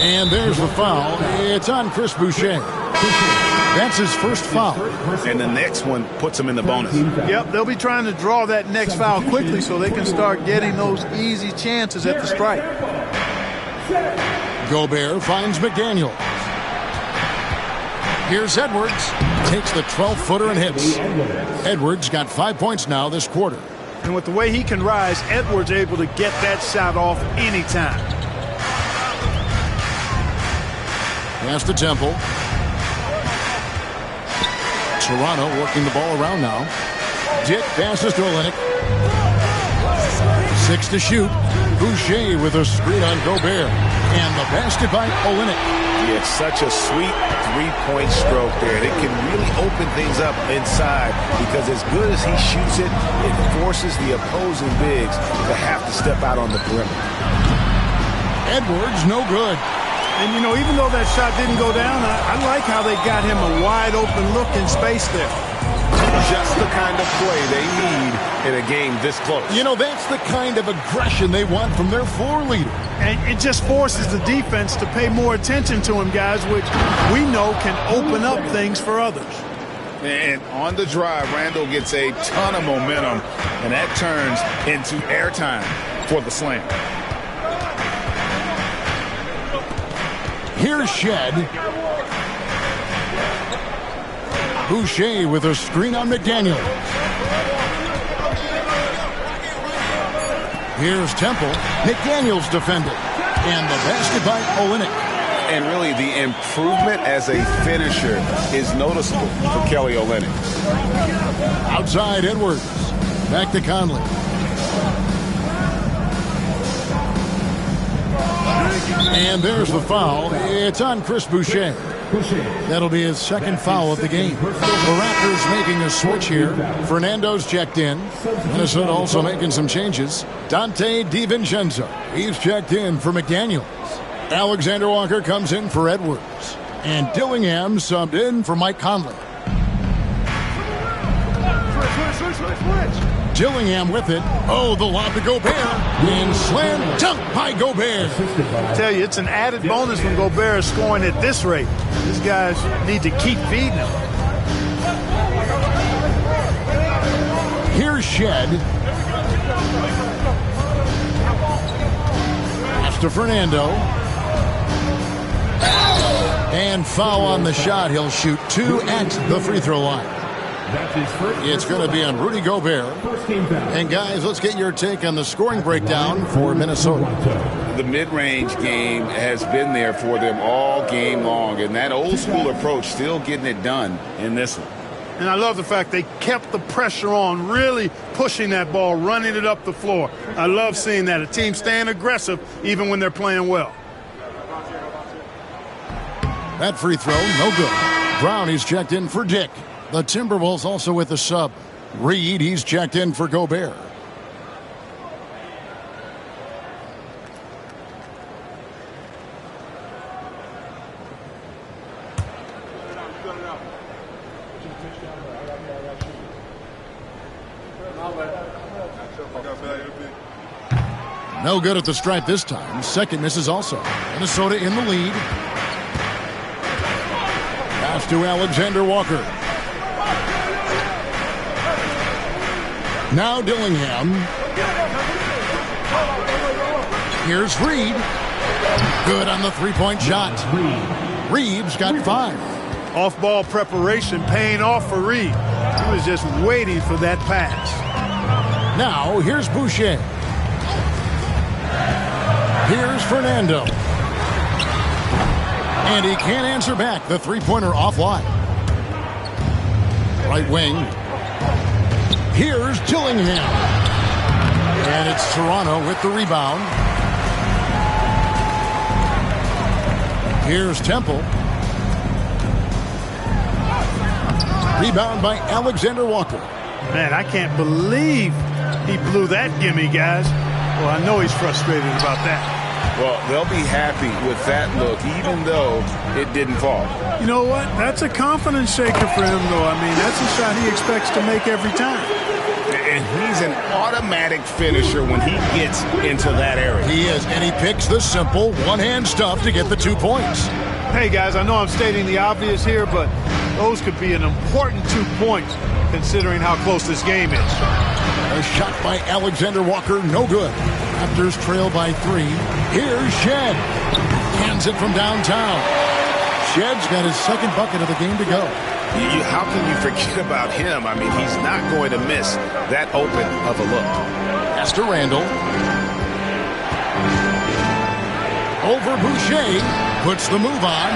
And there's the foul. It's on Chris Boucher. That's his first foul. And the next one puts him in the bonus. Yep, they'll be trying to draw that next foul quickly so they can start getting those easy chances at the strike. Gobert finds McDaniel. Here's Edwards. Takes the 12-footer and hits. Edwards got 5 points now this quarter. And with the way he can rise, Edwards able to get that shot off anytime. Pass to Temple. Toronto working the ball around now. Dick passes to Olynyk. 6 to shoot. Boucher with a screen on Gobert. And the basket by Olynyk. He had such a sweet three-point stroke there. It can really open things up inside because as good as he shoots it, it forces the opposing bigs to have to step out on the perimeter. Edwards, no good. And, you know, even though that shot didn't go down, I like how they got him a wide-open look in space there. Just the kind of play they need in a game this close. You know, that's the kind of aggression they want from their floor leader. And it just forces the defense to pay more attention to him, guys, which we know can open up things for others. And on the drive, Randall gets a ton of momentum, and that turns into airtime for the slam. Here's Shed. Boucher with a screen on McDaniel. Here's Temple. McDaniel's defended. And the basket by Olynyk. And really, the improvement as a finisher is noticeable for Kelly Olynyk. Outside Edwards. Back to Conley. And there's the foul. It's on Chris Boucher. That'll be his second foul of the game. The Raptors making a switch here. Fernando's checked in. Minnesota also making some changes. Dante DiVincenzo. He's checked in for McDaniels. Alexander Walker comes in for Edwards. And Dillingham subbed in for Mike Conley. Dillingham with it. Oh, the lob to Gobert. And slam dunk by Gobert. I tell you, it's an added bonus when Gobert is scoring at this rate. These guys need to keep feeding him. Here's Shed. Pass to Fernando. And foul on the shot. He'll shoot 2 at the free throw line. That's his first. It's going to be on Rudy Gobert. First team foul. And guys, let's get your take on the scoring breakdown for Minnesota. The mid-range game has been there for them all game long, and that old school approach still getting it done in this one. And I love the fact they kept the pressure on, really pushing that ball, running it up the floor. I love seeing that. A team staying aggressive even when they're playing well. That free throw, no good. Brown, he's checked in for Dick. The Timberwolves also with the sub. Reed, he's checked in for Gobert. No good at the stripe this time. Second misses also. Minnesota in the lead. Pass to Alexander Walker. Now Dillingham. Here's Reed. Good on the three-point shot. Reed's got 5. Off-ball preparation paying off for Reed. He was just waiting for that pass. Now here's Boucher. Here's Fernando. And he can't answer back. The three-pointer offline. Right wing. Here's Dillingham. And it's Toronto with the rebound. Here's Temple. Rebound by Alexander Walker. Man, I can't believe he blew that gimme, guys. Well, I know he's frustrated about that. Well, they'll be happy with that look, even though it didn't fall. You know what? That's a confidence shaker for him, though. I mean, that's a shot he expects to make every time. And he's an automatic finisher when he gets into that area. He is, and he picks the simple one-hand stuff to get the 2 points. Hey, guys, I know I'm stating the obvious here, but those could be an important 2 points considering how close this game is. A shot by Alexander Walker, no good. Raptors trail by 3. Here's Shed. Hands it from downtown. Shed's got his second bucket of the game to go. How can you forget about him? I mean, he's not going to miss that open of a look. Pass to Randall. Over Boucher. Puts the move on.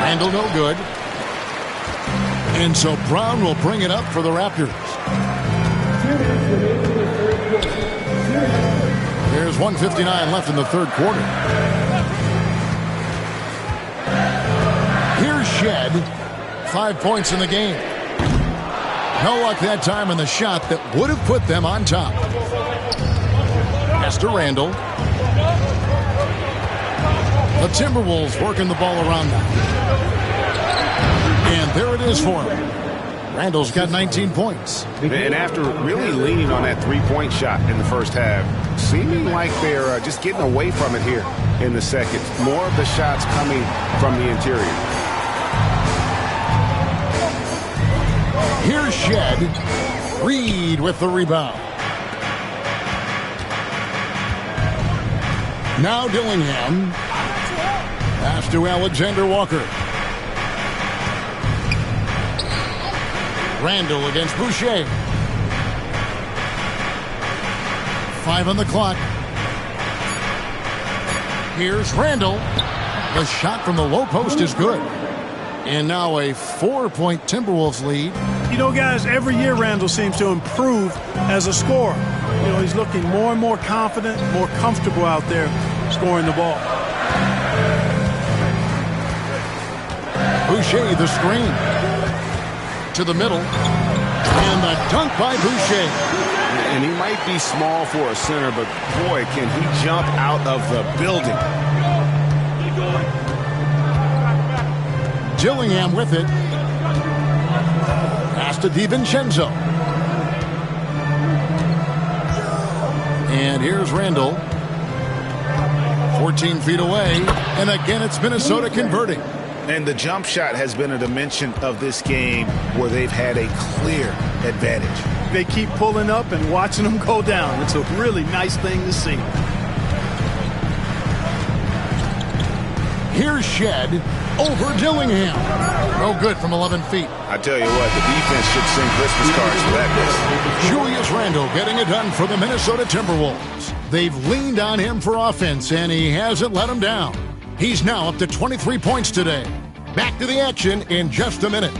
Randall no good. And so Brown will bring it up for the Raptors. There's 1:59 left in the third quarter. Here's Shed. 5 points in the game. No luck that time in the shot that would have put them on top. Pass to Randall. The Timberwolves working the ball around now. And there it is for him. Randall's got 19 points. And after really leaning on that three-point shot in the first half, seeming like they're just getting away from it here in the second. More of the shots coming from the interior. Here's Shed. Reed with the rebound. Now Dillingham. Pass to Alexander Walker. Randall against Boucher. 5 on the clock. Here's Randall. The shot from the low post is good. And now a 4-point Timberwolves lead. You know, guys, every year Randall seems to improve as a scorer. You know, he's looking more and more confident, more comfortable out there scoring the ball. Boucher the screen. To the middle. And the dunk by Boucher. And he might be small for a center, but boy, can he jump out of the building. Dillingham with it. Pass to DiVincenzo. And here's Randall. 14 feet away. And again, it's Minnesota converting. And the jump shot has been a dimension of this game where they've had a clear advantage. They keep pulling up and watching them go down. It's a really nice thing to see. Here's Shed. over Dillingham. No good from 11 feet. I tell you what, the defense should sing Christmas cards for that miss. Julius Randle getting it done for the Minnesota Timberwolves. They've leaned on him for offense, and he hasn't let them down. He's now up to 23 points today. Back to the action in just a minute.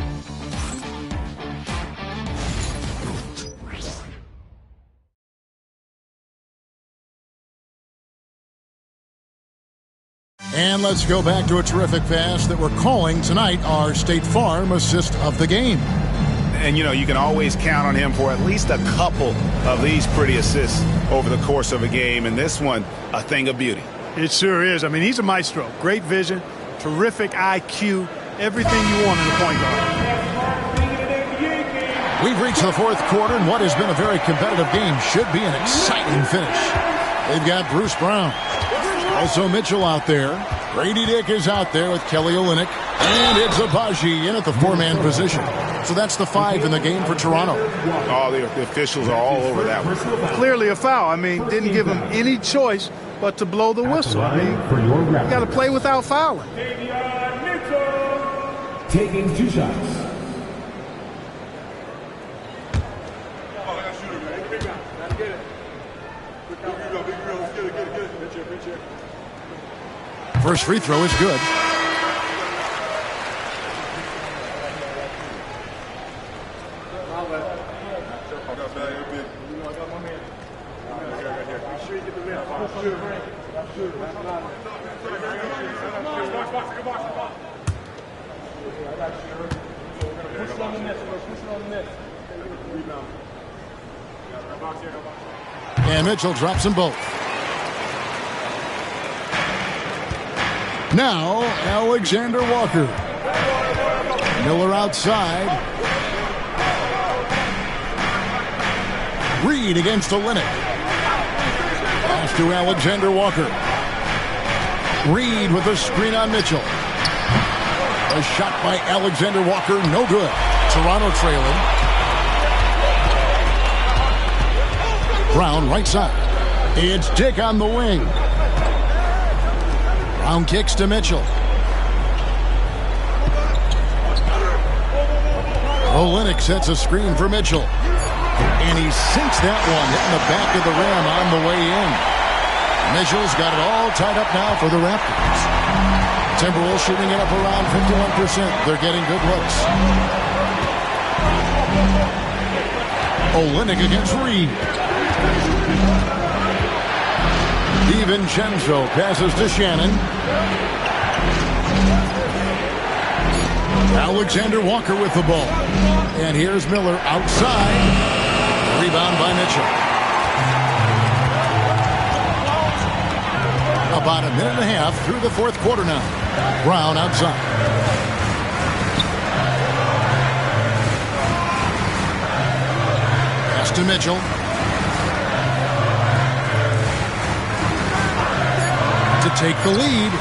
And let's go back to a terrific pass that we're calling tonight our State Farm assist of the game. And, you know, you can always count on him for at least a couple of these pretty assists over the course of a game. And this one, a thing of beauty. It sure is. I mean, he's a maestro. Great vision, terrific IQ, everything you want in a point guard. We've reached the fourth quarter, and what has been a very competitive game should be an exciting finish. They've got Bruce Brown. Also Mitchell out there. Grady Dick is out there with Kelly Olynyk. And it's Abaji in at the four-man position. So that's the 5 in the game for Toronto. Oh, the officials are all over that one. Clearly a foul. I mean, didn't give him any choice but to blow the whistle. I mean, you got to play without fouling. Taking 2 shots. First free throw is good. And Mitchell drops them both. Now, Alexander Walker. Miller outside. Reed against Olynyk. Pass to Alexander Walker. Reed with a screen on Mitchell. A shot by Alexander Walker, no good. Toronto trailing. Brown right side. It's Dick on the wing. Brown kicks to Mitchell. Olynyk sets a screen for Mitchell. And he sinks that one, hitting the back of the rim on the way in. Mitchell's got it all tied up now for the Raptors. Timberwolves shooting it up around 51%. They're getting good looks. Olynyk against Reed. DiVincenzo passes to Shannon. Alexander Walker with the ball. And here's Miller outside. Rebound by Mitchell. About a minute and a half through the fourth quarter now. Brown outside. Pass to Mitchell. To take the lead.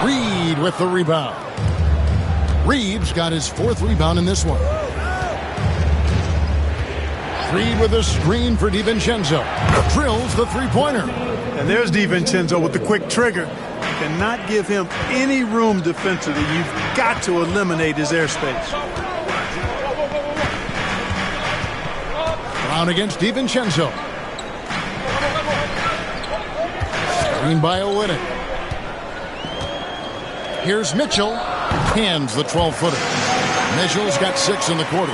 Reed with the rebound. Reeves got his 4th rebound in this one. Reed with a screen for DiVincenzo. Drills the three-pointer. And there's DiVincenzo with the quick trigger. Cannot give him any room defensively. You've got to eliminate his airspace. Brown against DiVincenzo. Screen by Olynyk. Here's Mitchell. Hands the 12-footer. Mitchell's got 6 in the quarter.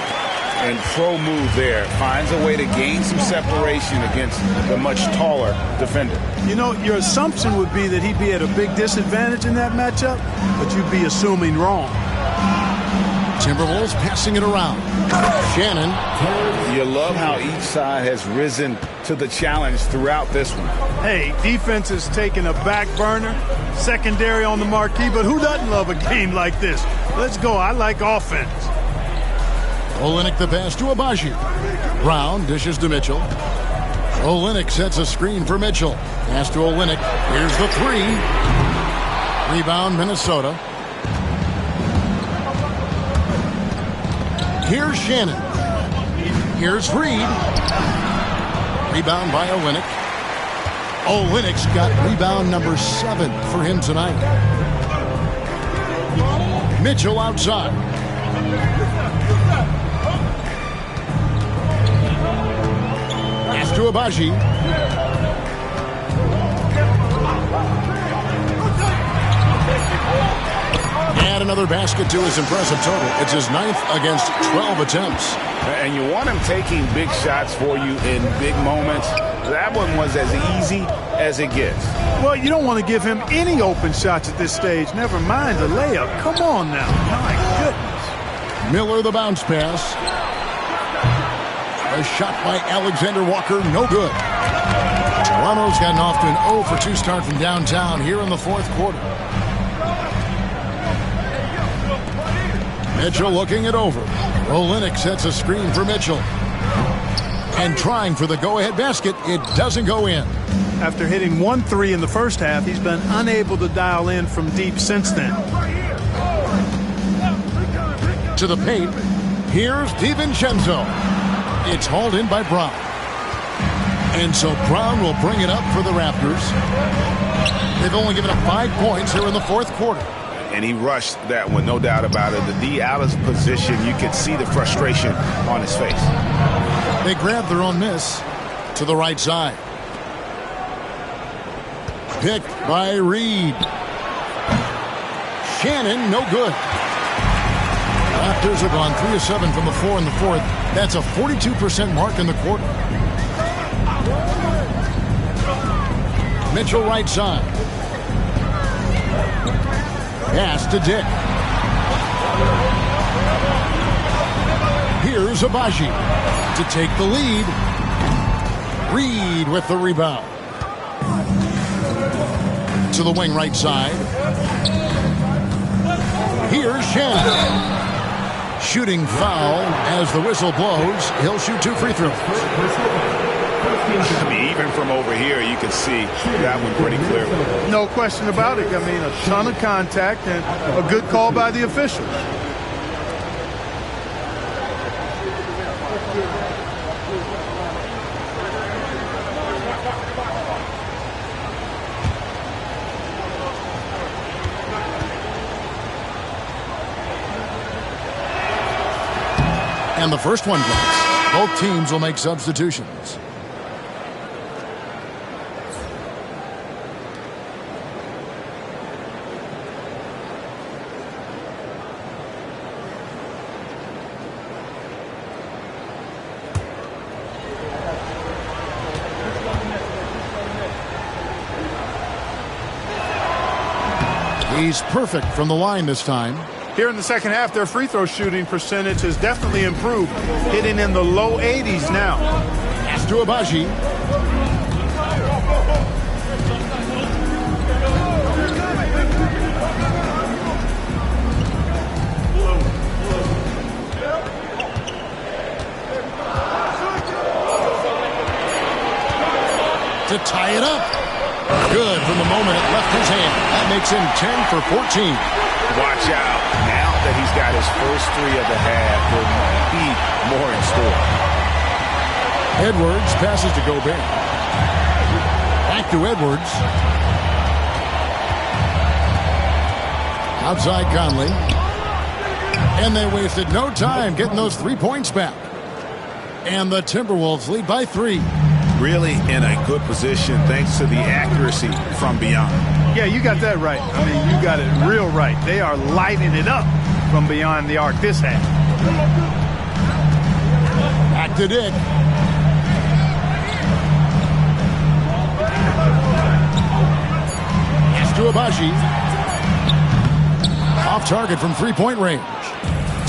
And pro move there. Finds a way to gain some separation against the much taller defender. You know, your assumption would be that he'd be at a big disadvantage in that matchup, but you'd be assuming wrong. Timberwolves passing it around. Shannon. You love how each side has risen to the challenge throughout this one. Hey, defense is taking a back burner, secondary on the marquee, but who doesn't love a game like this? Let's go. I like offense. Olynyk the pass to Abaji. Brown dishes to Mitchell. Olynyk sets a screen for Mitchell. Pass to Olynyk. Here's the 3. Rebound Minnesota. Here's Shannon. Here's Reed. Rebound by Olynyk. Olynyk's got rebound number 7 for him tonight. Mitchell outside. Pass to Abaji. And another basket to his impressive total. It's his 9th against 12 attempts. And you want him taking big shots for you in big moments. That one was as easy as it gets. Well, you don't want to give him any open shots at this stage. Never mind the layup. Come on now. My goodness. Miller the bounce pass. A shot by Alexander Walker, no good. Toronto's gotten off to an 0 for 2 start from downtown here in the 4th quarter. Mitchell looking it over. Olynyk sets a screen for Mitchell. And trying for the go-ahead basket, it doesn't go in. After hitting 1 3 in the first half, he's been unable to dial in from deep since then. To the paint, here's DiVincenzo. It's hauled in by Brown. And so Brown will bring it up for the Raptors. They've only given up 5 points here in the 4th quarter. And he rushed that one, no doubt about it. The D out of position, you could see the frustration on his face. They grab their own miss to the right side. Picked by Reed. Shannon, no good. Raptors have gone 3 of 7 from the floor in the 4th. That's a 42% mark in the quarter. Mitchell right side. Pass to Dick. Here's Abaji to take the lead. Reed with the rebound. To the wing right side. Here's Shannon. Shooting foul as the whistle blows. He'll shoot 2 free throws. I mean, even from over here, you can see that one pretty clearly. No question about it. I mean, a ton of contact and a good call by the officials. And the first one goes. Both teams will make substitutions. He's perfect from the line this time. Here in the second half, their free throw shooting percentage has definitely improved, hitting in the low 80s now. Pass to Abaji. To tie it up. Good from the moment it left his hand. That makes him 10 for 14. Watch out. Now that he's got his first 3 of the half, there might be more in store. Edwards passes to Gobert. Back to Edwards. Outside Conley. And they wasted no time getting those 3 points back. And the Timberwolves lead by 3. Really in a good position thanks to the accuracy from beyond. Yeah, you got that right. I mean, you got it real right. They are lighting it up from beyond the arc this half. Back to Dick. Pass to Abaji. Off target from 3-point range.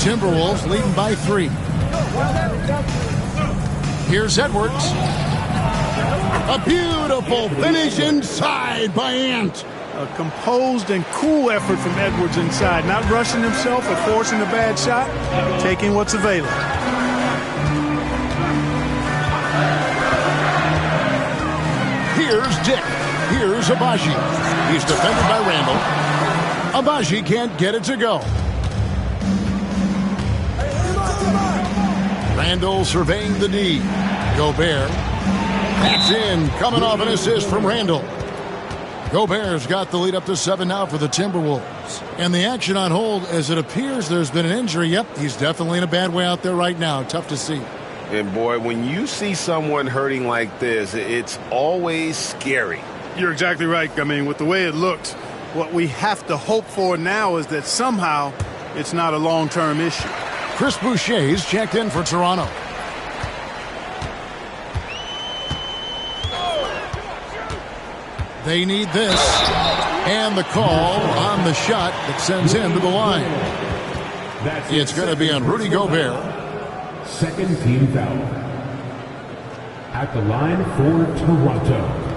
Timberwolves leading by 3. Here's Edwards. A beautiful finish inside by Ant. A composed and cool effort from Edwards inside. Not rushing himself or forcing a bad shot. Taking what's available. Here's Dick. Here's Abaji. He's defended by Randall. Abaji can't get it to go. Randall surveying the D. Gobert. That's in. Coming off an assist from Randall. Gobert's got the lead up to 7 now for the Timberwolves. And the action on hold, as it appears there's been an injury. Yep, he's definitely in a bad way out there right now. Tough to see. And boy, when you see someone hurting like this, it's always scary. You're exactly right. I mean, with the way it looks, what we have to hope for now is that somehow it's not a long-term issue. Chris Boucher's checked in for Toronto. They need this. And the call on the shot that sends him to the line. It's going to be on Rudy Gobert. Second team foul. At the line for Toronto.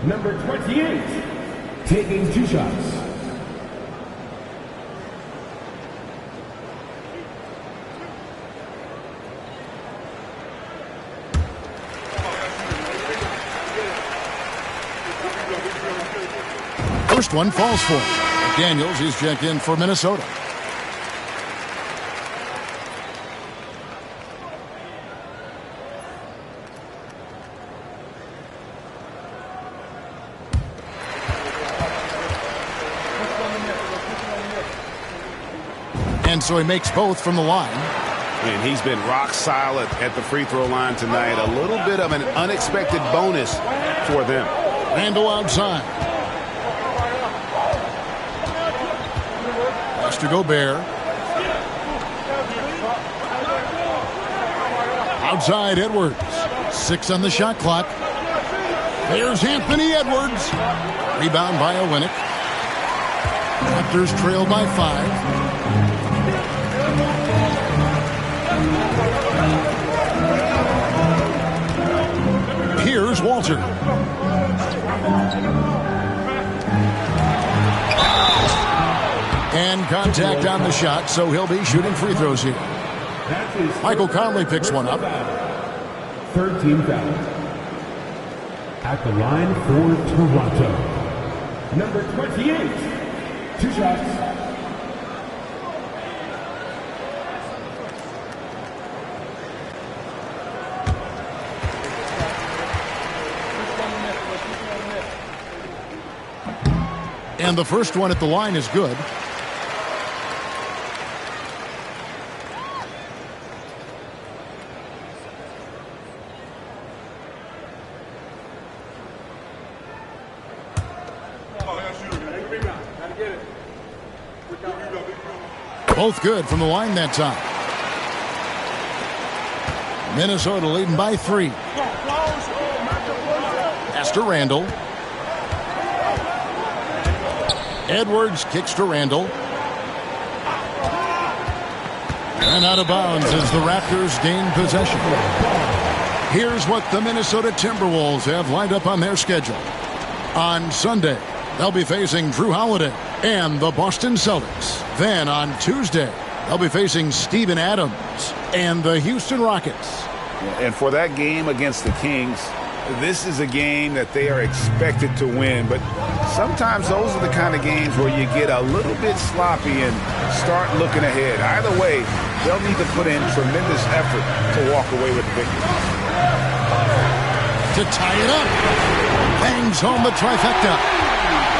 Number 28, taking 2 shots. First one falls for him. Daniels, he's checked in for Minnesota. And so he makes both from the line. And he's been rock solid at the free throw line tonight. A little bit of an unexpected bonus for them. Randall outside. Pass to Gobert. Outside Edwards. 6 on the shot clock. There's Anthony Edwards. Rebound by Olynyk. Raptors trail by 5. Here's Walter. And contact on the shot, so he'll be shooting free throws here. Michael Conley picks one up. Third team foul. At the line for Toronto. Number 28, 2 shots. And the first one at the line is good. Both good from the line that time. Minnesota leading by 3. Pass to Randall. Edwards kicks to Randall. And out of bounds as the Raptors gain possession. Here's what the Minnesota Timberwolves have lined up on their schedule. On Sunday, they'll be facing Drew Holiday and the Boston Celtics. Then on Tuesday, they'll be facing Steven Adams and the Houston Rockets. And for that game against the Kings, this is a game that they are expected to win, but sometimes those are the kind of games where you get a little bit sloppy and start looking ahead. Either way, they'll need to put in tremendous effort to walk away with the victory. To tie it up, bangs home the trifecta.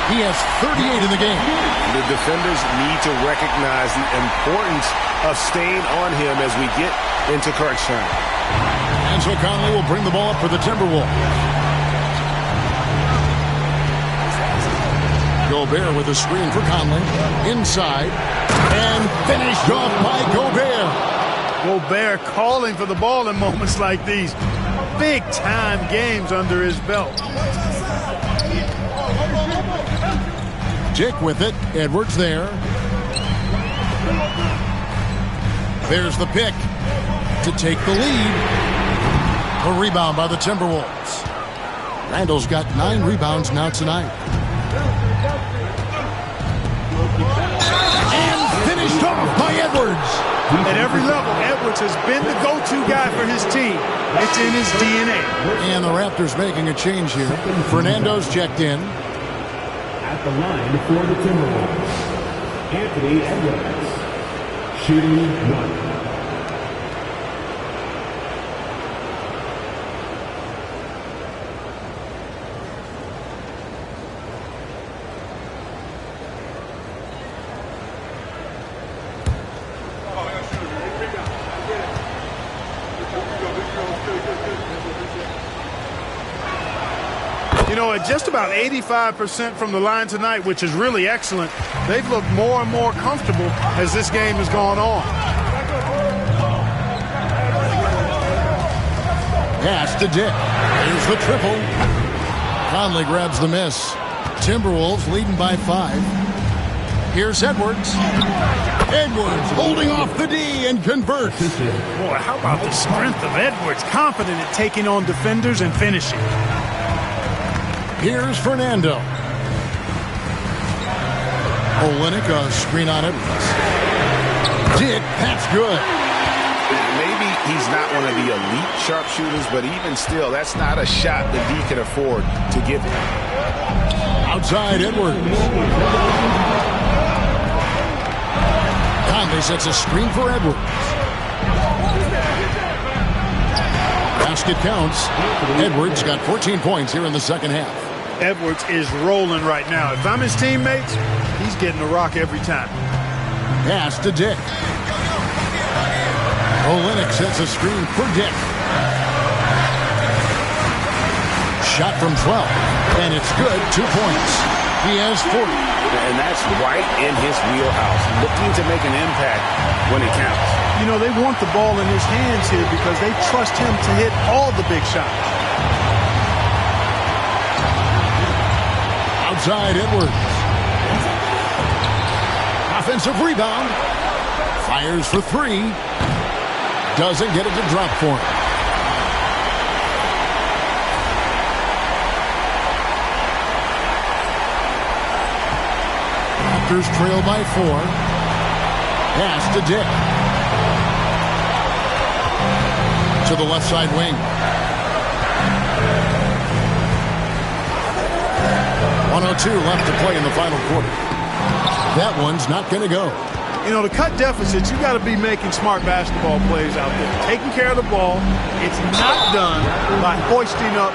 He has 38 in the game. The defenders need to recognize the importance of staying on him as we get into crunch time. And so Conley will bring the ball up for the Timberwolves. Gobert with a screen for Conley. Inside. And finished off by Gobert. Gobert calling for the ball in moments like these. Big-time games under his belt. Dick with it. Edwards there. There's the pick to take the lead. A rebound by the Timberwolves. Randall's got 9 rebounds now tonight. And finished off by Edwards. At every level, Edwards has been the go-to guy for his team. It's in his DNA. And the Raptors making a change here. Fernando's checked in. At the line for the Timberwolves, Anthony Edwards, shooting 1. You know, at just about 85% from the line tonight, which is really excellent, they've looked more and more comfortable as this game has gone on. Pass to Dick. Here's the triple. Conley grabs the miss. Timberwolves leading by 5. Here's Edwards. Edwards holding off the D and converts. Boy, how about the strength of Edwards? Confident at taking on defenders and finishing. Here's Fernando. Olynyk, a screen on Edwards. Dick, that's good. Maybe he's not one of the elite sharpshooters, but even still, that's not a shot that D can afford to give him. Outside Edwards. Conley sets a screen for Edwards. Basket counts. Edwards got 14 points here in the second half. Edwards is rolling right now. If I'm his teammates, he's getting a rock every time. Pass to Dick. Olynyk sets a screen for Dick. Shot from 12, and it's good. 2 points. He has 40. And that's right in his wheelhouse, looking to make an impact when it counts. You know, they want the ball in his hands here because they trust him to hit all the big shots. Outside Edwards. Offensive rebound. Fires for 3. Doesn't get it to drop for him. Raptors trail by 4. Pass to Dick. To the left side wing. 1:02 left to play in the final quarter. That one's not going to go. You know, to cut deficits, you got to be making smart basketball plays out there. Taking care of the ball. It's not done by hoisting up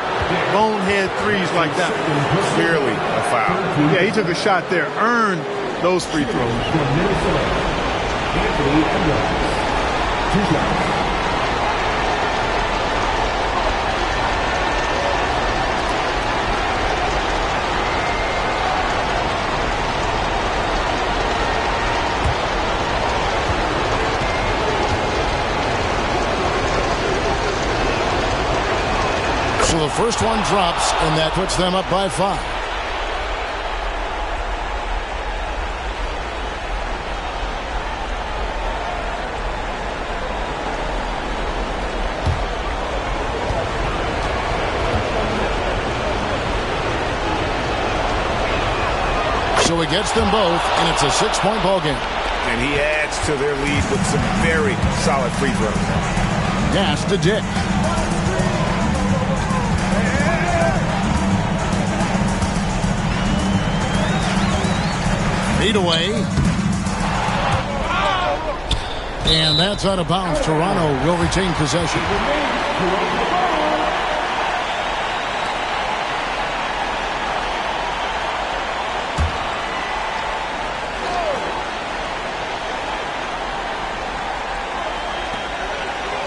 bonehead threes like that. Clearly a foul. Yeah, he took a shot there. Earned those free throws. So the first one drops, and that puts them up by 5. So he gets them both, and it's a 6-point ball game. And he adds to their lead with some very solid free throws. Pass to Dick. Feed away. And that's out of bounds. Toronto will retain possession.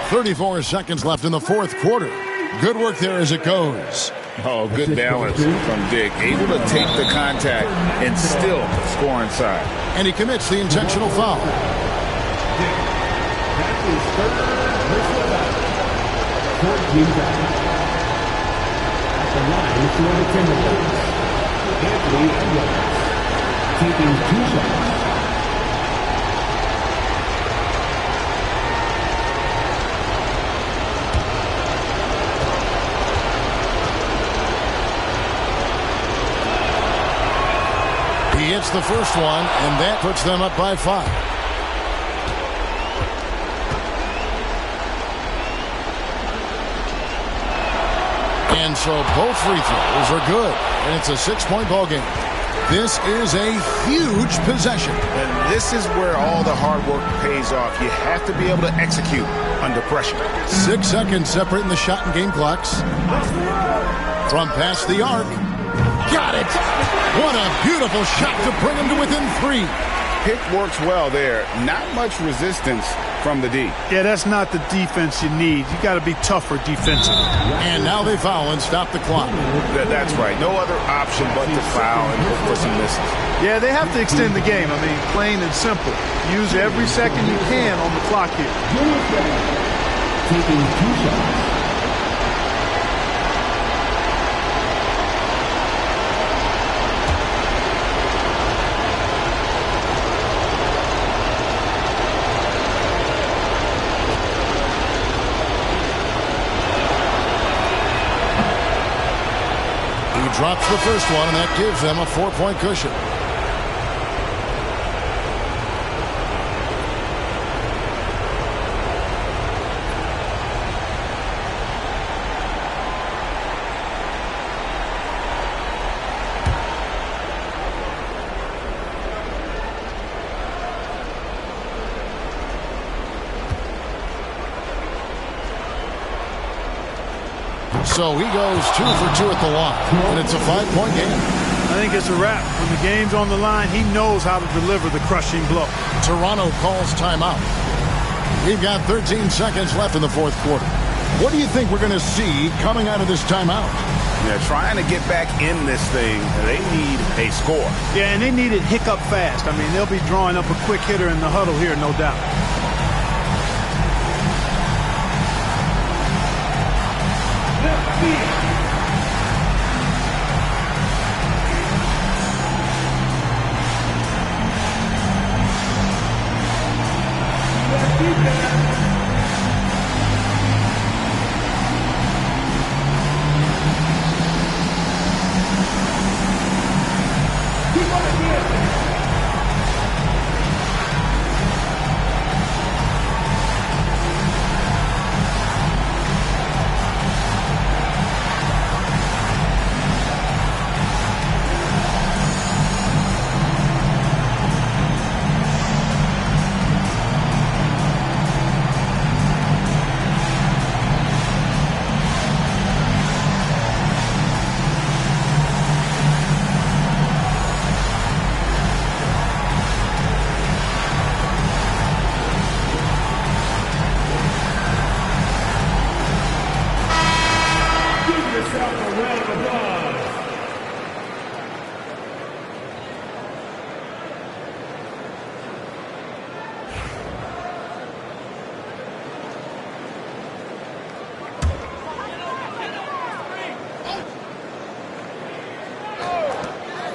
.34 seconds left in the fourth quarter. Good work there as it goes. Oh, good balance from Dick. Able to take the contact and still score inside. And he commits the intentional foul. That's his third personal foul. 14 fouls. At the line for the Timberwolves, Anthony Edwards taking 2 shots. He hits the first one, and that puts them up by 5. And so both free throws are good, and it's a 6-point ball game. This is a huge possession. And this is where all the hard work pays off. You have to be able to execute under pressure. 6 seconds separating the shot and game clocks. From past the arc. Got it! What a beautiful shot to bring him to within 3. Pick works well there. Not much resistance from the D. Yeah, that's not the defense you need. You got to be tougher defensively. And now they foul and stop the clock. That's right. No other option but to foul and look for some misses. Yeah, they have to extend the game. I mean, plain and simple. Use every second you can on the clock here. Taking 2 shots. Drops the first one, and that gives them a 4-point cushion. So he goes 2 for 2 at the line, and it's a 5-point game. I think it's a wrap. When the game's on the line, he knows how to deliver the crushing blow. Toronto calls timeout. We've got 13 seconds left in the fourth quarter. What do you think we're going to see coming out of this timeout? Yeah, trying to get back in this thing, they need a score. Yeah, and they need it hiccup fast. I mean, they'll be drawing up a quick hitter in the huddle here, no doubt.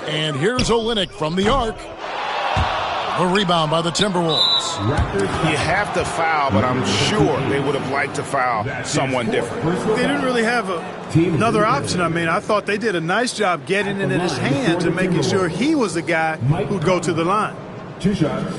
And here's Olynyk from the arc. A rebound by the Timberwolves. You have to foul, but I'm sure they would have liked to foul someone different. They didn't really have another option. I mean, I thought they did a nice job getting it in his hands and making sure he was the guy who'd go to the line. 2 shots.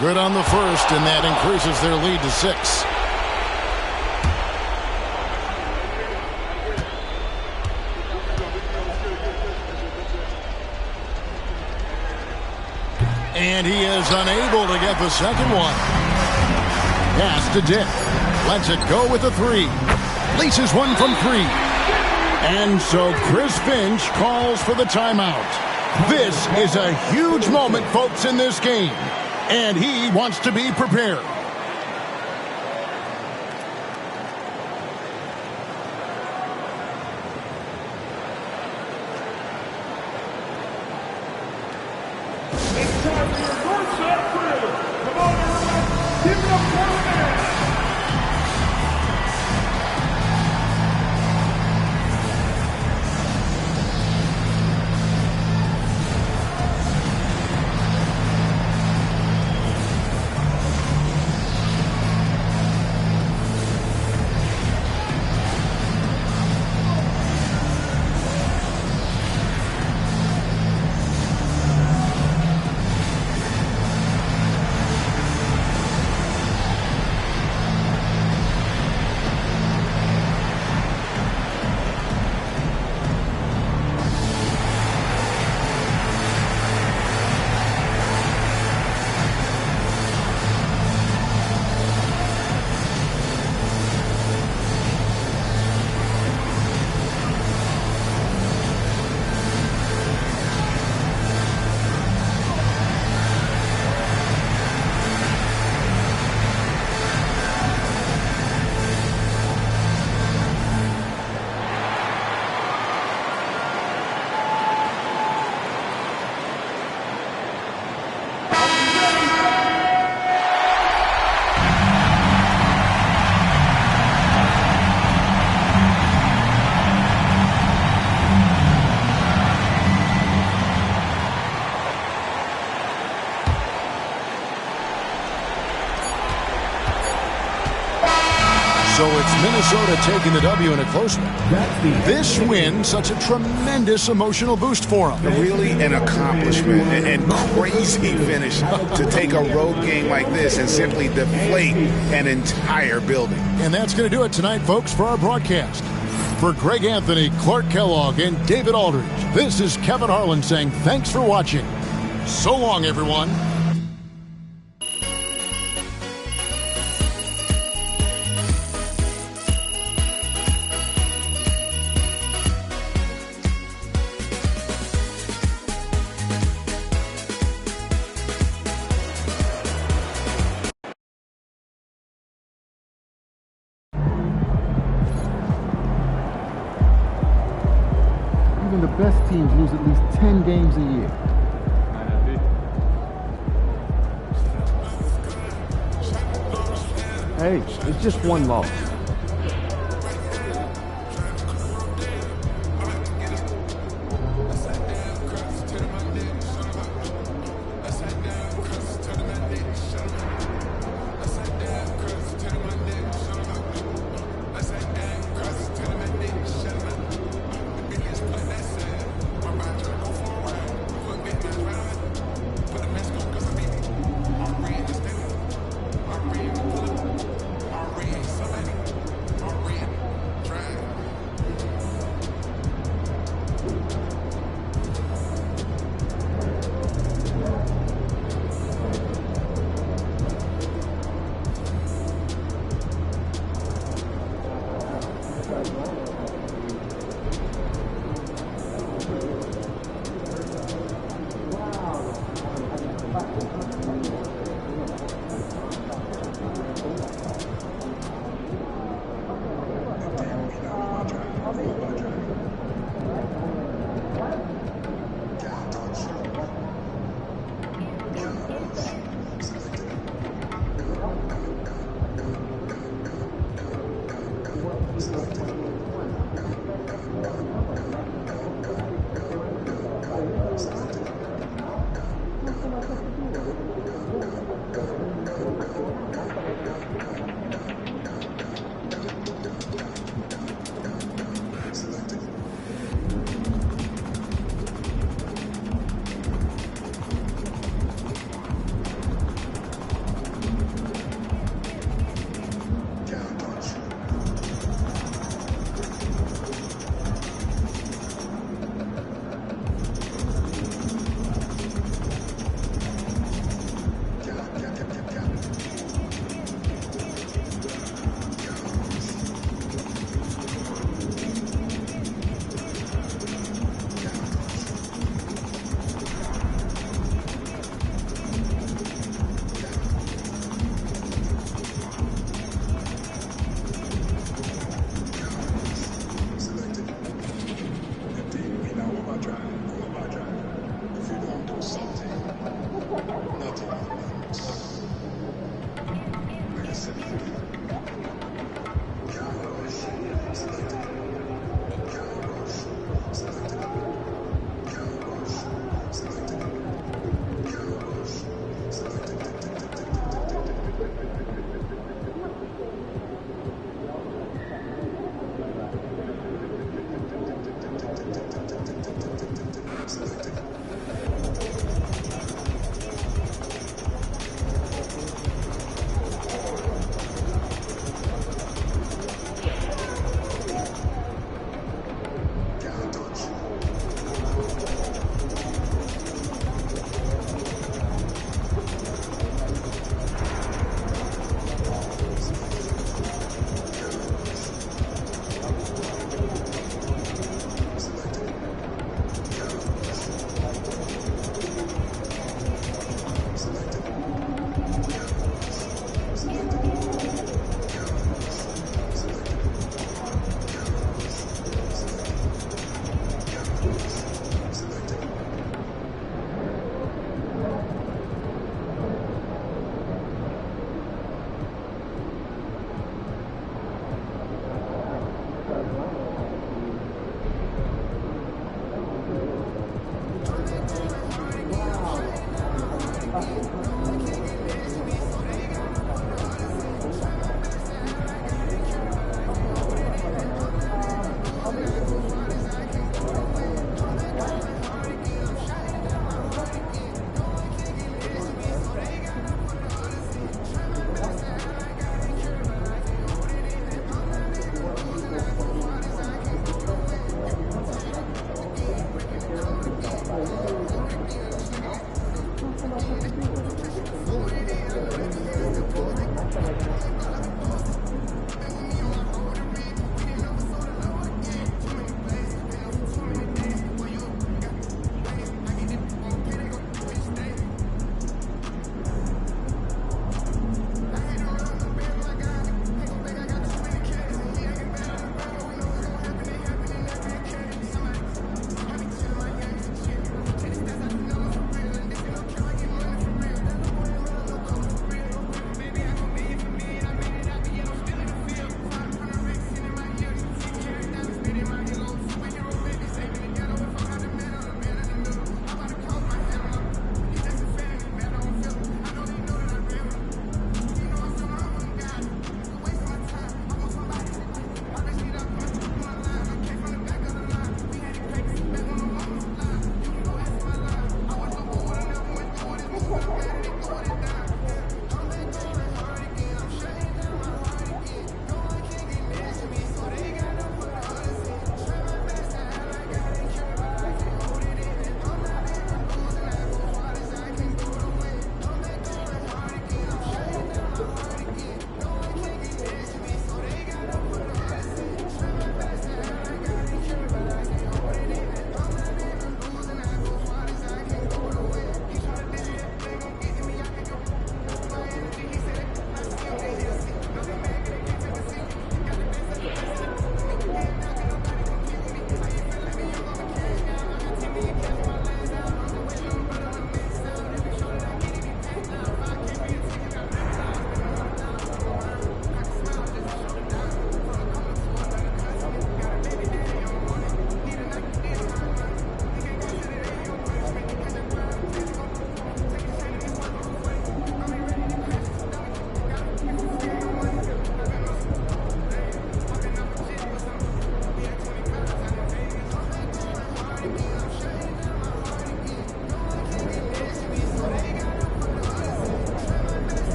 Good on the first, and that increases their lead to 6. And he is unable to get the second one. Pass to Dick. Lets it go with the 3. Laces one from 3. And so Chris Finch calls for the timeout. This is a huge moment, folks, in this game. And he wants to be prepared. It's time for your North crew. Come on, everyone. Give it up for the man. So it's Minnesota taking the W in a close one. This win, such a tremendous emotional boost for them. Really an accomplishment and crazy finish to take a road game like this and simply deflate an entire building. And that's going to do it tonight, folks, for our broadcast. For Greg Anthony, Clark Kellogg, and David Aldridge, this is Kevin Harlan saying thanks for watching. So long, everyone. Even the best teams lose at least 10 games a year. Hey, it's just one loss.